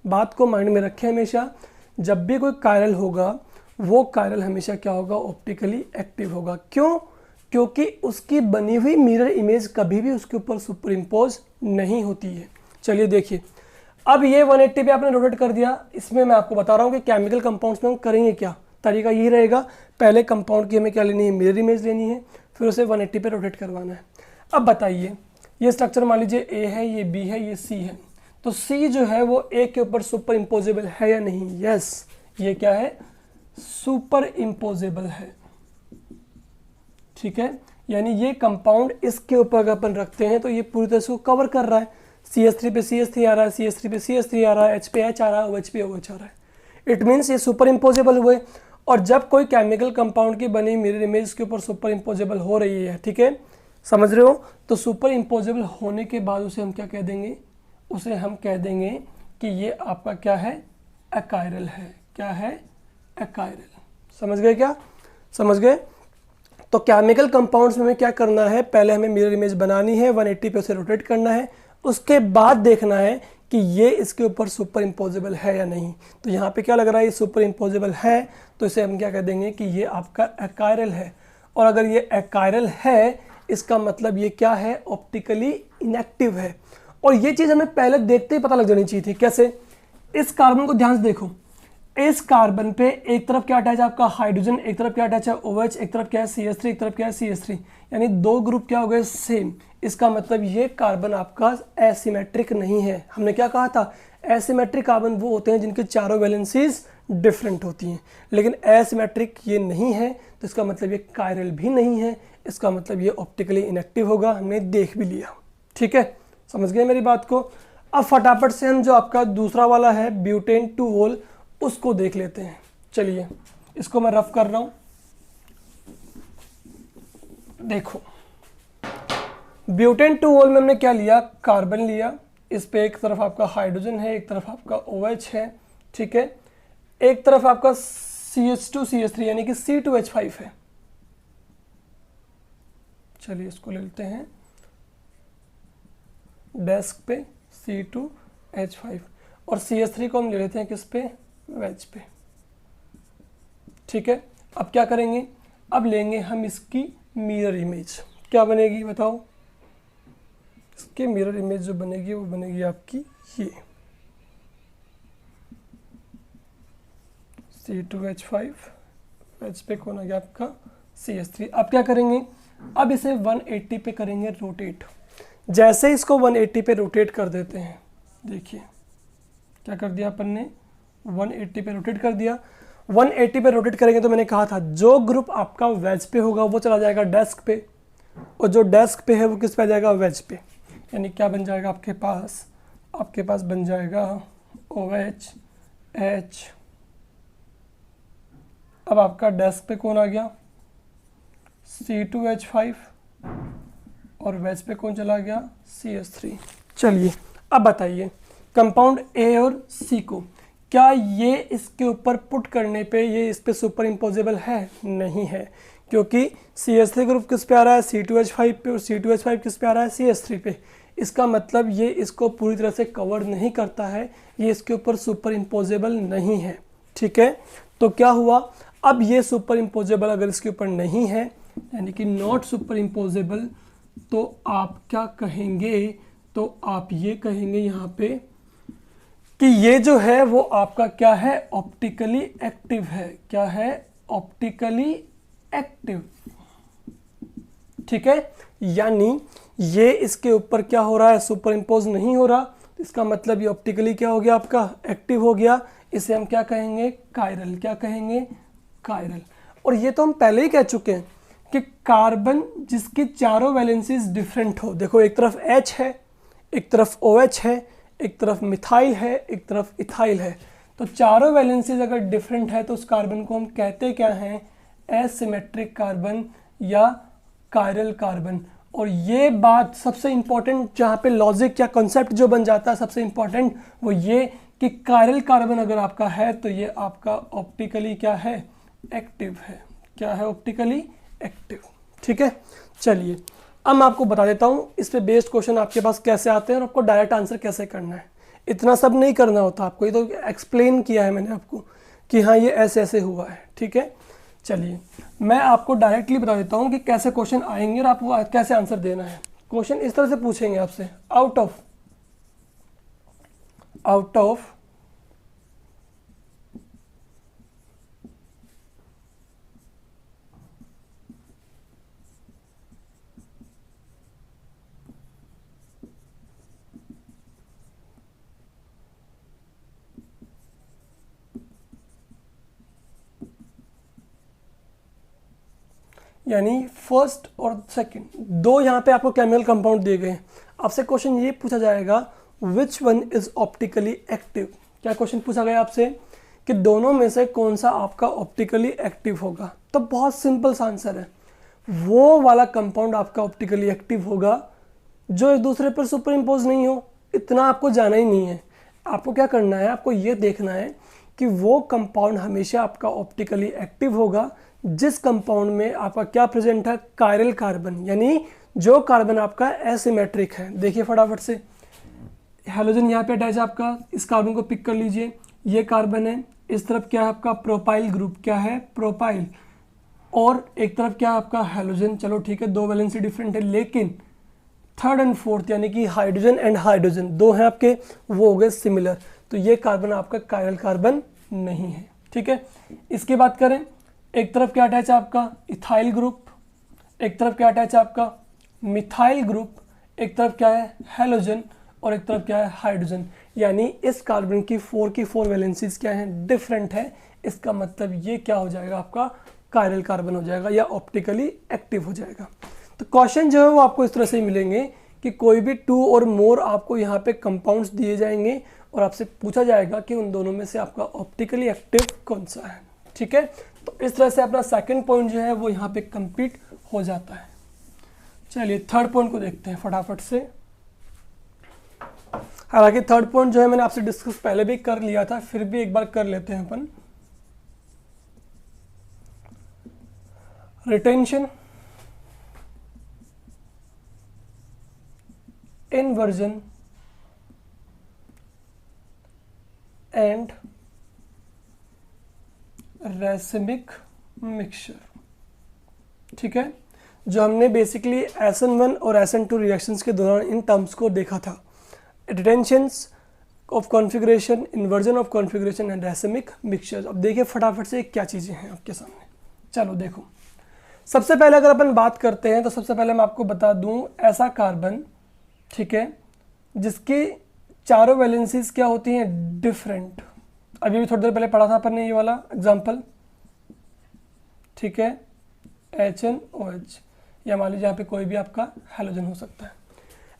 बात को माइंड में रखें हमेशा। जब भी कोई कायरल होगा वो कायरल हमेशा क्या होगा, ऑप्टिकली एक्टिव होगा। क्यों, क्योंकि उसकी बनी हुई मिरर इमेज कभी भी उसके ऊपर सुपर इम्पोज नहीं होती है। चलिए देखिए, अब ये 180 पे आपने रोटेट कर दिया। इसमें मैं आपको बता रहा हूँ कि केमिकल कंपाउंड्स में हम करेंगे क्या, तरीका यही रहेगा। पहले कंपाउंड की हमें क्या लेनी है, मिरर इमेज लेनी है, फिर उसे 180 पे रोटेट करवाना है। अब बताइए, ये स्ट्रक्चर मान लीजिए A है, ये B है, ये C है। तो C जो है वो A के ऊपर सुपर इम्पोजेबल है या नहीं, यस, ये क्या है, सुपर इम्पोजेबल है, ठीक है। यानी ये कंपाउंड इसके ऊपर अगर अपन रखते हैं तो ये पूरी तरह से कवर कर रहा है। CH3 पे CH3 आ रहा है, CH3 पे CH3 आ रहा है, H पे H आ रहा है, OH पे OH आ रहा है। इट मीन्स ये सुपर इम्पोजेबल हुए। और जब कोई केमिकल कंपाउंड की बनी मिरर इमेज के ऊपर सुपर इम्पोजेबल हो रही है, ठीक है, समझ रहे हो, तो सुपर इम्पोजेबल होने के बाद उसे हम क्या कह देंगे, उसे हम कह देंगे कि ये आपका क्या है, अकायरल है। क्या है, अकायरल। समझ गए क्या, समझ गए। तो केमिकल कंपाउंड्स में हमें क्या करना है, पहले हमें मिरर इमेज बनानी है, 180 पे उसे रोटेट करना है, उसके बाद देखना है कि ये इसके ऊपर सुपर इम्पोजेबल है या नहीं। तो यहाँ पे क्या लग रहा है, ये सुपर इम्पोजेबल है, तो इसे हम क्या कह देंगे कि ये आपका अकायरल है। और अगर ये अकायरल है, इसका मतलब ये क्या है, ऑप्टिकली इनएक्टिव है। और ये चीज़ हमें पहले देखते ही पता लग जानी चाहिए थी। कैसे, इस कार्बन को ध्यान से देखो, इस कार्बन पे एक तरफ क्या अटैच है आपका हाइड्रोजन, एक तरफ क्या अटैच है OH, एक तरफ क्या है CH3, एक तरफ क्या है CH3, यानी दो ग्रुप क्या हो गए, सेम। इसका मतलब ये कार्बन आपका एसिमेट्रिक नहीं है। हमने क्या कहा था, एसिमेट्रिक कार्बन वो होते हैं जिनके चारों वैलेंसीज डिफरेंट होती हैं, लेकिन एसिमेट्रिक ये नहीं है, तो इसका मतलब ये कायरल भी नहीं है, इसका मतलब ये ऑप्टिकली इनएक्टिव होगा। हमने देख भी लिया, ठीक है, समझ गए मेरी बात को। अब फटाफट से हम जो आपका दूसरा वाला है ब्यूटेन 2-OL उसको देख लेते हैं। चलिए इसको मैं रफ कर रहा हूँ। देखो ब्यूटेन 2-OL में हमने क्या लिया, कार्बन लिया, इस पे एक तरफ आपका हाइड्रोजन है, एक तरफ आपका OH है, ठीक है, एक तरफ आपका CH2CH3 यानी कि C2H5 है। चलिए इसको ले लेते हैं डेस्क पे C2H5 और CH3 को हम ले लेते हैं किस पे, वेज पे, ठीक है। अब क्या करेंगे, अब लेंगे हम इसकी मिरर इमेज, क्या बनेगी बताओ, इसके मिरर इमेज जो बनेगी वो बनेगी आपकी ये C2H5, वेज पे कौन आ गया आपका CH3। अब क्या करेंगे, अब इसे 180 पे करेंगे रोटेट। जैसे इसको 180 पे रोटेट कर देते हैं, देखिए क्या कर दिया अपन ने, 180 पे रोटेट कर दिया। 180 पे रोटेट करेंगे तो मैंने कहा था जो ग्रुप आपका वेज पे होगा वो चला जाएगा डेस्क पे, और जो डेस्क पे है वो किस पे आ जाएगा, वेज पे। यानी क्या बन जाएगा आपके पास बन जाएगा OH H। अब आपका डेस्क पे कौन आ गया, C2H5, और वेज पे कौन चला गया, CH3। चलिए अब बताइए कंपाउंड A और C को क्या ये इसके ऊपर पुट करने पे ये इस पे सुपर इम्पोजेबल है, नहीं है, क्योंकि CH3 ग्रुप किस पे आ रहा है, C2H5 पे, और C2H5 किस पे आ रहा है, CH3 पे। इसका मतलब ये इसको पूरी तरह से कवर नहीं करता है, ये इसके ऊपर सुपर इम्पोजेबल नहीं है, ठीक है। तो क्या हुआ, अब ये सुपर इम्पोजेबल अगर इसके ऊपर नहीं है यानी कि नॉट सुपर इम्पोजेबल, तो आप क्या कहेंगे, तो आप ये कहेंगे यहाँ पे कि ये जो है वो आपका क्या है, ऑप्टिकली एक्टिव है। क्या है, ऑप्टिकली एक्टिव, ठीक है। यानी ये इसके ऊपर क्या हो रहा है, सुपर इम्पोज नहीं हो रहा, इसका मतलब ये ऑप्टिकली क्या हो गया आपका, एक्टिव हो गया। इसे हम क्या कहेंगे, कायरल। क्या कहेंगे, कायरल। और ये तो हम पहले ही कह चुके हैं कि कार्बन जिसकी चारों वैलेंसीज डिफरेंट हो, देखो एक तरफ H है, एक तरफ OH है, एक तरफ मिथाइल है, एक तरफ इथाइल है, तो चारों वैलेंसीज अगर डिफरेंट है तो उस कार्बन को हम कहते क्या हैं, एसिमेट्रिक कार्बन या कायरल कार्बन। और ये बात सबसे इंपॉर्टेंट, जहाँ पे लॉजिक या कॉन्सेप्ट जो बन जाता है सबसे इंपॉर्टेंट, वो ये कि कायरल कार्बन अगर आपका है तो ये आपका ऑप्टिकली क्या है, एक्टिव है। क्या है, ऑप्टिकली एक्टिव, ठीक है। चलिए अब मैं आपको बता देता हूँ इस पे बेस्ड क्वेश्चन आपके पास कैसे आते हैं और आपको डायरेक्ट आंसर कैसे करना है। इतना सब नहीं करना होता आपको, ये तो एक्सप्लेन किया है मैंने आपको कि हाँ ये ऐसे ऐसे हुआ है, ठीक है। चलिए मैं आपको डायरेक्टली बता देता हूँ कि कैसे क्वेश्चन आएंगे और आपको कैसे आंसर देना है। क्वेश्चन इस तरह से पूछेंगे आपसे, आउट ऑफ यानी फर्स्ट और सेकंड दो यहाँ पे आपको केमिकल कंपाउंड दिए गए हैं। आपसे क्वेश्चन ये पूछा जाएगा which one is optically active. क्या क्वेश्चन पूछा गया आपसे कि दोनों में से कौन सा आपका ऑप्टिकली एक्टिव होगा। तो बहुत सिंपल सा आंसर है, वो वाला कंपाउंड आपका ऑप्टिकली एक्टिव होगा जो एक दूसरे पर सुपर इम्पोज नहीं हो। इतना आपको जाना ही नहीं है, आपको क्या करना है, आपको ये देखना है कि वो कंपाउंड हमेशा आपका ऑप्टिकली एक्टिव होगा जिस कंपाउंड में आपका क्या प्रेजेंट है, कायरल कार्बन, यानी जो कार्बन आपका एसिमेट्रिक है। देखिए फटाफट से, हेलोजन यहाँ पे अटैच है आपका, इस कार्बन को पिक कर लीजिए, ये कार्बन है, इस तरफ क्या है आपका प्रोपाइल ग्रुप, क्या है प्रोपाइल, और एक तरफ क्या है आपका हेलोजन। चलो ठीक है, दो वैलेंसी डिफरेंट है, लेकिन थर्ड एंड फोर्थ यानी कि हाइड्रोजन एंड हाइड्रोजन दो हैं आपके, वो हो गए सिमिलर। तो ये कार्बन आपका कायरल कार्बन नहीं है, ठीक है। इसकी बात करें, एक तरफ क्या अटैच है आपका इथाइल ग्रुप, एक तरफ क्या अटैच है आपका मिथाइल ग्रुप, एक तरफ क्या है हेलोजन और एक तरफ क्या है हाइड्रोजन। यानी इस कार्बन की 4 वैलेंसीज क्या हैं, डिफरेंट है। इसका मतलब ये क्या हो जाएगा, आपका कायरल कार्बन हो जाएगा या ऑप्टिकली एक्टिव हो जाएगा। तो क्वेश्चन जो है वो आपको इस तरह से मिलेंगे कि कोई भी 2 और मोर आपको यहाँ पे कंपाउंड्स दिए जाएंगे और आपसे पूछा जाएगा कि उन दोनों में से आपका ऑप्टिकली एक्टिव कौन सा है। ठीक है, तो इस तरह से अपना सेकंड पॉइंट जो है वो यहाँ पे कंप्लीट हो जाता है। चलिए थर्ड पॉइंट को देखते हैं फटाफट से। हालांकि थर्ड पॉइंट जो है मैंने आपसे डिस्कस पहले भी कर लिया था, फिर भी एक बार कर लेते हैं अपन। Retention, inversion and racemic mixture. ठीक है, जो हमने बेसिकली SN1 और SN2 रिएक्शंस के दौरान इन टर्म्स को देखा था, retentions of configuration, inversion of configuration and racemic mixture. अब देखिए फटाफट से क्या चीज़ें हैं आपके सामने। चलो देखो, सबसे पहले अगर अपन बात करते हैं तो सबसे पहले मैं आपको बता दूं ऐसा कार्बन, ठीक है, जिसकी चारों वैलेंसीज क्या होती हैं, डिफरेंट। अभी भी थोड़ी देर पहले पढ़ा था अपन ने ये वाला एग्जांपल, ठीक है, HNOH, या मान लीजिए यहाँ पे कोई भी आपका हैलोजन हो सकता है।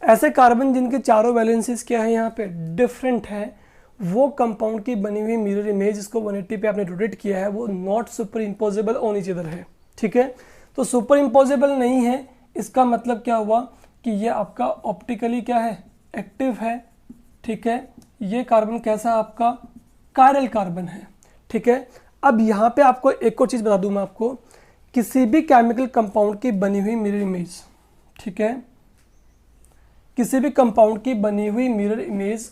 ऐसे कार्बन जिनके चारों वैलेंसीज क्या है, यहाँ पे डिफरेंट है, वो कंपाउंड की बनी हुई मिरर इमेज इसको 180 पे आपने रोटेट किया है, वो not super imposable on each other है। ठीक है, तो सुपर इम्पोजेबल नहीं है, इसका मतलब क्या हुआ कि ये आपका ऑप्टिकली क्या है, एक्टिव है। ठीक है, ये कार्बन कैसा आपका कायरल कार्बन है। ठीक है, अब यहाँ पे आपको एक और चीज़ बता दूँ मैं आपको, किसी भी केमिकल कंपाउंड की बनी हुई मिरर इमेज, ठीक है, किसी भी कंपाउंड की बनी हुई मिरर इमेज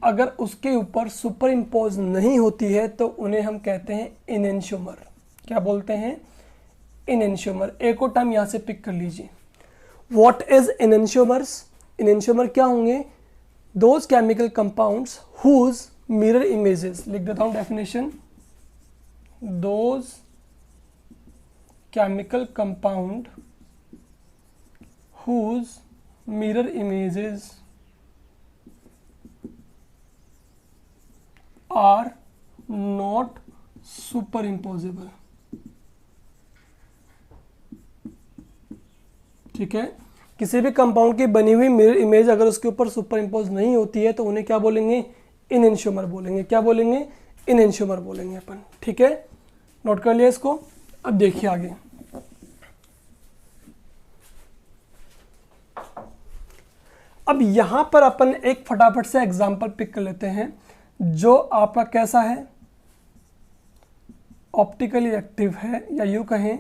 अगर उसके ऊपर सुपर इम्पोज नहीं होती है तो उन्हें हम कहते हैं इनेंशियोमर। क्या बोलते हैं, इनेंशियोमर। एक और टर्म यहाँ से पिक कर लीजिए, व्हाट इज इनेंशियोमर्स। इनेंशियोमर क्या होंगे, those chemical compounds whose mirror images, लिख देता हूँ definition, those chemical compound whose mirror images are not superimposable। ठीक है, किसी भी कंपाउंड की बनी हुई मिरर इमेज अगर उसके ऊपर सुपर इम्पोज नहीं होती है तो उन्हें क्या बोलेंगे, इनेंशियोमर बोलेंगे। क्या बोलेंगे, इनेंशियोमर बोलेंगे अपन। ठीक है, नोट कर लिया इसको। अब देखिए आगे, अब यहां पर अपन एक फटाफट से एग्जांपल पिक कर लेते हैं जो आपका कैसा है, ऑप्टिकली एक्टिव है, या यूं कहें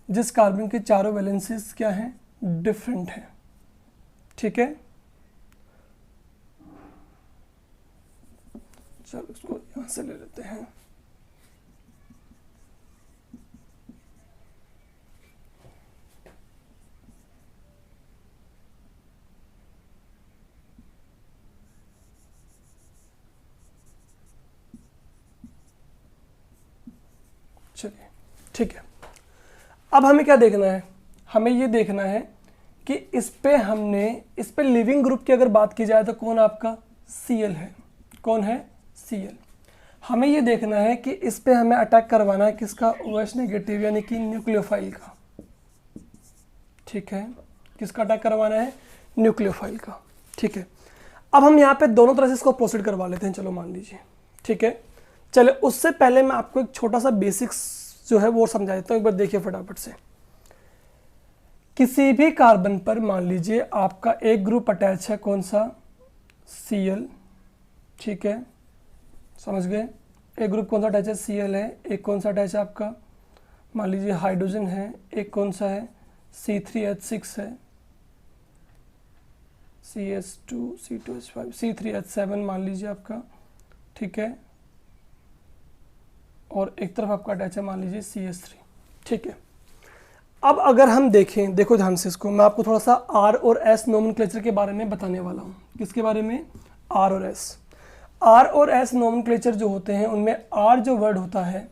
जिस कार्बन के चारों वैलेंसीज क्या हैं, डिफरेंट है। ठीक है, चलो इसको यहां से ले लेते हैं। चलिए ठीक है, अब हमें क्या देखना है, हमें ये देखना है कि इस पे लिविंग ग्रुप की अगर बात की जाए तो कौन आपका Cl है, कौन है Cl। हमें ये देखना है कि इस पे हमें अटैक करवाना है किसका, OH नेगेटिव यानी कि न्यूक्लियोफाइल का। ठीक है, किसका अटैक करवाना है, न्यूक्लियोफाइल का। ठीक है, अब हम यहाँ पे दोनों तरह से इसको प्रोसीड करवा लेते हैं, चलो मान लीजिए। ठीक है, चले उससे पहले मैं आपको एक छोटा सा बेसिक्स जो है वो समझा देता हूँ, एक बार देखिए फटाफट से। किसी भी कार्बन पर मान लीजिए आपका एक ग्रुप अटैच है, कौन सा, Cl। ठीक है, समझ गए, एक ग्रुप कौन सा अटैच है, Cl है। एक कौन सा अटैच है आपका, मान लीजिए हाइड्रोजन है। एक कौन सा है, C3H6 है, CS2 C2H5 C3H7 मान लीजिए आपका। ठीक है, और एक तरफ आपका अटैच है मान लीजिए CS3। ठीक है, अब अगर हम देखें, देखो ध्यान से इसको, मैं आपको थोड़ा सा R और S नोमेनक्लेचर के बारे में बताने वाला हूँ। किसके बारे में, R और S। R और S नोमेनक्लेचर जो होते हैं उनमें R जो वर्ड होता है,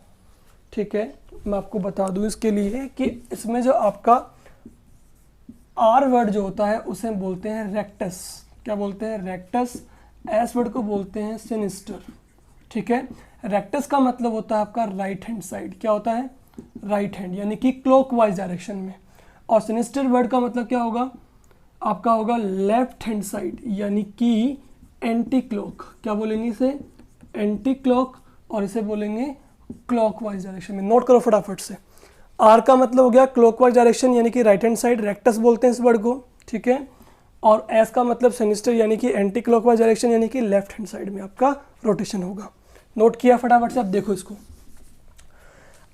ठीक है, मैं आपको बता दूँ इसके लिए कि इसमें जो आपका R वर्ड जो होता है उसे बोलते हैं रेक्टस। क्या बोलते हैं, रेक्टस एस वर्ड को बोलते हैं सिनिस्टर, ठीक है। रेक्टस का मतलब होता है आपका राइट हैंड साइड, क्या होता है, राइट हैंड, यानी कि क्लॉकवाइज डायरेक्शन में। और सिनिस्टर वर्ड का मतलब क्या होगा, आपका होगा लेफ्ट हैंड साइड, यानी कि एंटी क्लॉक, क्या बोलेंगे इसे, एंटी क्लॉक, और इसे बोलेंगे क्लॉकवाइज डायरेक्शन में। नोट करो फटाफट से। आर का मतलब हो गया क्लॉकवाइज डायरेक्शन, यानी कि राइट हैंड साइड, रेक्टस बोलते हैं इस वर्ड को, ठीक है। और एस का मतलब सिनिस्टर, यानी कि एंटी क्लॉकवाइज डायरेक्शन, यानी कि लेफ्ट हैंड साइड में आपका रोटेशन होगा। नोट किया फटाफट से। अब देखो इसको,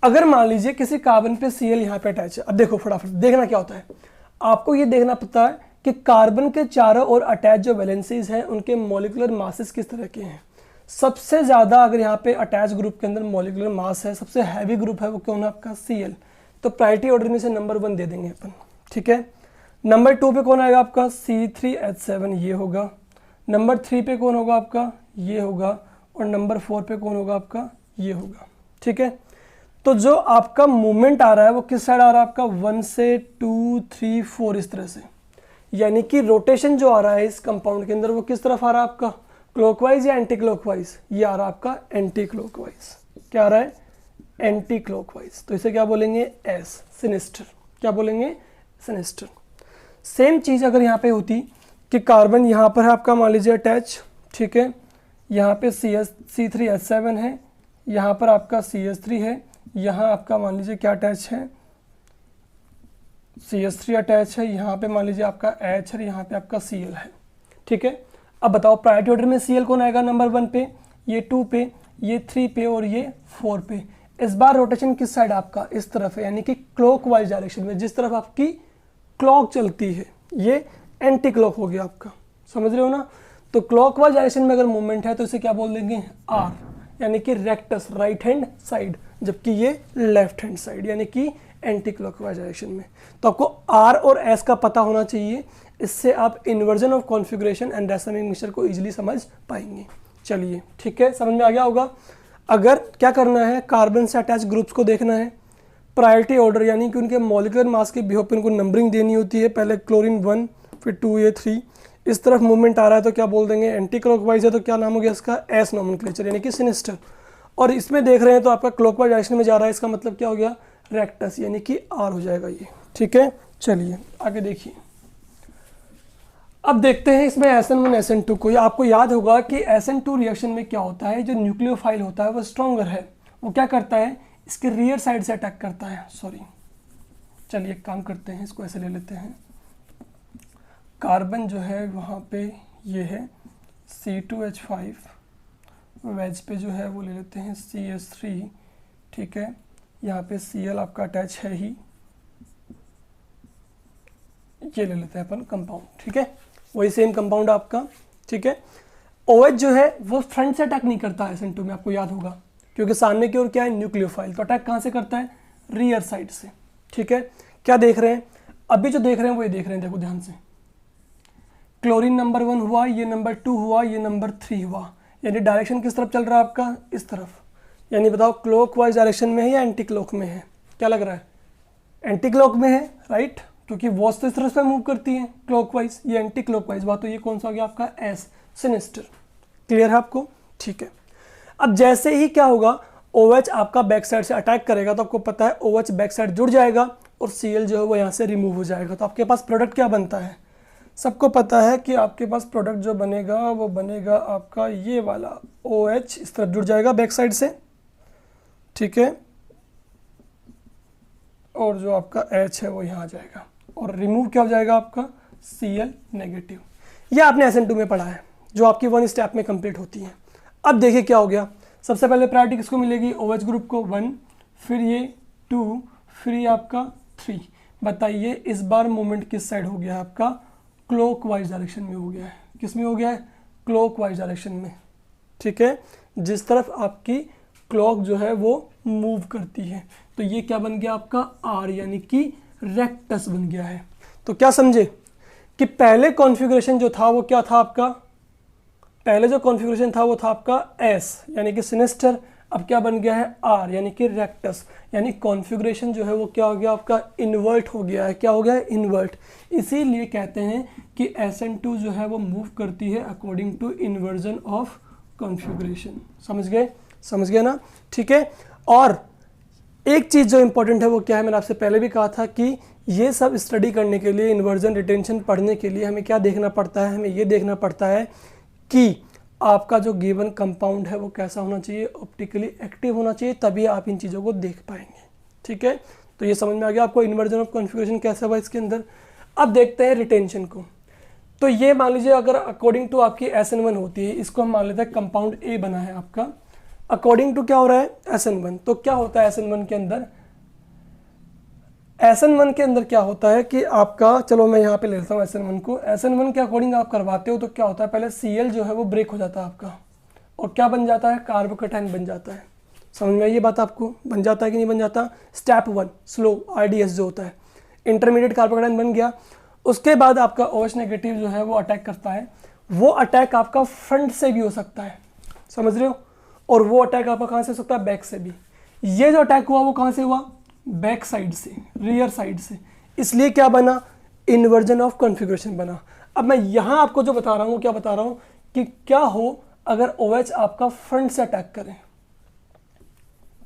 अगर मान लीजिए किसी कार्बन पे Cl यहाँ पे अटैच है, अब देखो फटाफट देखना क्या होता है, आपको ये देखना पड़ता है कि कार्बन के चारों ओर अटैच जो वैलेंसीज हैं उनके मॉलिक्यूलर मासेस किस तरह के हैं। सबसे ज़्यादा अगर यहाँ पे अटैच ग्रुप के अंदर मॉलिक्यूलर मास है, सबसे हैवी ग्रुप है, वो कौन है आपका Cl, तो प्रायोरिटी ऑर्डर में से नंबर 1 दे देंगे अपन, ठीक है। नंबर 2 पे कौन आएगा आपका C3H7, ये होगा। नंबर 3 पे कौन होगा आपका, ये होगा। और नंबर 4 पे कौन होगा आपका, ये होगा, ठीक है। तो जो आपका मूवमेंट आ रहा है वो किस साइड आ रहा है आपका, 1 से 2 3 4 इस तरह से, यानी कि रोटेशन जो आ रहा है इस कंपाउंड के अंदर वो किस तरफ आ रहा है आपका, क्लॉकवाइज या एंटी क्लॉकवाइज, ये आ रहा है आपका एंटी क्लॉकवाइज। क्या आ रहा है, एंटी क्लॉकवाइज। तो इसे क्या बोलेंगे, एस, सिनिस्टर, क्या बोलेंगे, सिनिस्टर। सेम चीज़ अगर यहाँ पे होती कि कार्बन यहाँ पर है आपका मान लीजिए अटैच, ठीक है, यहाँ पे C3H7 है, यहाँ पर आपका CH3 है, यहाँ आपका मान लीजिए क्या अटैच है, CH3 अटैच है, यहाँ पे मान लीजिए आपका H है, यहाँ पे आपका Cl है, ठीक है। अब बताओ प्रायोरिटी ऑर्डर में Cl कौन आएगा, नंबर 1 पे, ये 2 पे, ये 3 पे और ये 4 पे। इस बार रोटेशन किस साइड आपका, इस तरफ है, यानी कि क्लॉकवाइज डायरेक्शन में, जिस तरफ आपकी क्लॉक चलती है, ये एंटी क्लॉक हो गया आपका, समझ रहे हो ना। तो क्लॉकवाइज डायरेक्शन में अगर मूवमेंट है तो इसे क्या बोल देंगे, आर, यानी कि रेक्टस, राइट हैंड साइड, जबकि ये लेफ्ट हैंड साइड, यानी कि एंटी क्लॉकवाइज डायरेक्शन में। तो आपको आर और एस का पता होना चाहिए, इससे आप इन्वर्जन ऑफ कॉन्फ़िगरेशन एंड रासायनिक मिक्सचर को इजीली समझ पाएंगे। चलिए ठीक है, समझ में आ गया होगा। अगर क्या करना है, कार्बन से अटैच ग्रुप्स को देखना है, प्रायोरिटी ऑर्डर यानी कि उनके मॉलिक्यूलर मास के बिहेव पे उनको नंबरिंग देनी होती है, पहले क्लोरीन 1 फिर 2 ये 3, इस तरफ मूवमेंट आ रहा है तो क्या बोल देंगे, एंटी क्लॉकवाइज है तो क्या नाम हो गया इसका, एस नोमेनक्लेचर, यानी कि सिनिस्टर। और इसमें देख रहे हैं तो आपका क्लॉकवाइज डायरेक्शन में जा रहा है, इसका मतलब क्या हो गया, रेक्टस, यानी कि आर हो जाएगा ये, ठीक है। चलिए आगे देखिए, अब देखते हैं इसमें SN1 SN2 को। आपको याद होगा कि SN2 रिएक्शन में क्या होता है, जो न्यूक्लियोफाइल होता है वो स्ट्रॉन्गर है, वो क्या करता है, इसके रियर साइड से अटैक करता है, सॉरी चलिए एक काम करते हैं, इसको ऐसे ले लेते हैं। कार्बन जो है वहाँ पे ये है C2H5, वेज पे जो है वो ले लेते हैं CH3, ठीक है। यहाँ पे Cl आपका अटैच है ही, ये ले लेते हैं अपन कंपाउंड, ठीक है, वही सेम कंपाउंड आपका, ठीक है। OH जो है वो फ्रंट से अटैक नहीं करता SN2 में, आपको याद होगा, क्योंकि सामने की ओर क्या है, न्यूक्लियोफाइल, तो अटैक कहाँ से करता है, रियर साइड से, ठीक है। क्या देख रहे हैं, अभी जो देख रहे हैं वो ये देख रहे हैं, देखो ध्यान से, क्लोरीन नंबर 1 हुआ, ये नंबर 2 हुआ, ये नंबर 3 हुआ, यानी डायरेक्शन किस तरफ चल रहा है आपका, इस तरफ। यानी बताओ क्लॉकवाइज डायरेक्शन में है या एंटी क्लॉक में है, क्या लग रहा है, एंटी क्लॉक में है, राइट, क्योंकि वॉच तो इस तरफ से मूव करती है क्लॉकवाइज, ये एंटी क्लॉकवाइज बात, तो ये कौन सा हो गया आपका, एस, सिनिस्टर। क्लियर है आपको, ठीक है। अब जैसे ही क्या होगा, OH आपका बैक साइड से अटैक करेगा तो आपको पता है OH बैक साइड जुड़ जाएगा और Cl जो है वो यहाँ से रिमूव हो जाएगा, तो आपके पास प्रोडक्ट क्या बनता है, सबको पता है कि आपके पास प्रोडक्ट जो बनेगा वो बनेगा आपका ये वाला, OH इस तरफ जुड़ जाएगा बैक साइड से, ठीक है, और जो आपका H है वो यहाँ आ जाएगा और रिमूव क्या हो जाएगा आपका, Cl नेगेटिव। ये आपने SN2 में पढ़ा है, जो आपकी 1 स्टेप में कंप्लीट होती है। अब देखिए क्या हो गया, सबसे पहले प्रायोरिटी किसको मिलेगी, OH ग्रुप को 1, फिर ये 2, फिर ये आपका 3। बताइए इस बार मूवमेंट किस साइड हो गया है आपका, क्लॉकवाइज डायरेक्शन में हो गया है, किस में हो गया है, क्लॉकवाइज डायरेक्शन में, ठीक है, जिस तरफ आपकी क्लॉक जो है वो मूव करती है। तो ये क्या बन गया आपका, आर, यानी कि रेक्टस बन गया है। तो क्या समझे कि पहले कॉन्फ़िगरेशन जो था वो क्या था आपका, पहले जो कॉन्फ़िगरेशन था वो था आपका एस, यानी कि सिनिस्टर, अब क्या बन गया है आर यानी कि रेक्टस, यानी कॉन्फ़िगरेशन जो है वो क्या हो गया आपका इन्वर्ट हो गया है। क्या हो गया है इन्वर्ट। इसीलिए कहते हैं कि SN2 जो है वो मूव करती है according to inversion of configuration. समझ गए ना, ठीक है। और एक चीज़ जो इंपॉर्टेंट है वो क्या है, मैंने आपसे पहले भी कहा था कि ये सब स्टडी करने के लिए, इन्वर्जन रिटेंशन पढ़ने के लिए हमें क्या देखना पड़ता है, हमें ये देखना पड़ता है कि आपका जो गिवन कंपाउंड है वो कैसा होना चाहिए, ऑप्टिकली एक्टिव होना चाहिए, तभी आप इन चीज़ों को देख पाएंगे। ठीक है, तो ये समझ में आ गया आपको इन्वर्जन ऑफ कॉन्फ़िगरेशन कैसा हुआ इसके अंदर। अब देखते हैं रिटेंशन को। तो ये मान लीजिए अगर अकॉर्डिंग टू आपकी SN1 होती है, इसको हम मान लेते हैं कंपाउंड A बना है आपका, अकॉर्डिंग टू क्या हो रहा है SN1। तो क्या होता है SN1 के अंदर, SN1 के अंदर क्या होता है कि आपका, चलो मैं यहाँ पे ले लेता हूँ SN1 को। SN1 के अकॉर्डिंग आप करवाते हो तो क्या होता है, पहले Cl जो है वो ब्रेक हो जाता है आपका, और क्या बन जाता है कार्बोकैटायन बन जाता है। समझ में ये बात आपको, बन जाता है कि नहीं बन जाता। स्टेप 1 स्लो RDS जो होता है, इंटरमीडिएट कार्बोकैटायन बन गया। उसके बाद आपका OH नेगेटिव जो है वो अटैक करता है। वो अटैक आपका फ्रंट से भी हो सकता है, समझ रहे हो, और वो अटैक आपका कहाँ से हो सकता है, बैक से भी। ये जो अटैक हुआ वो कहाँ से हुआ, बैक साइड से, रियर साइड से, इसलिए क्या बना, इन्वर्जन ऑफ कॉन्फ़िगरेशन बना। अब मैं यहाँ आपको जो बता रहा हूँ, क्या बता रहा हूँ कि क्या हो अगर OH आपका फ्रंट से अटैक करे।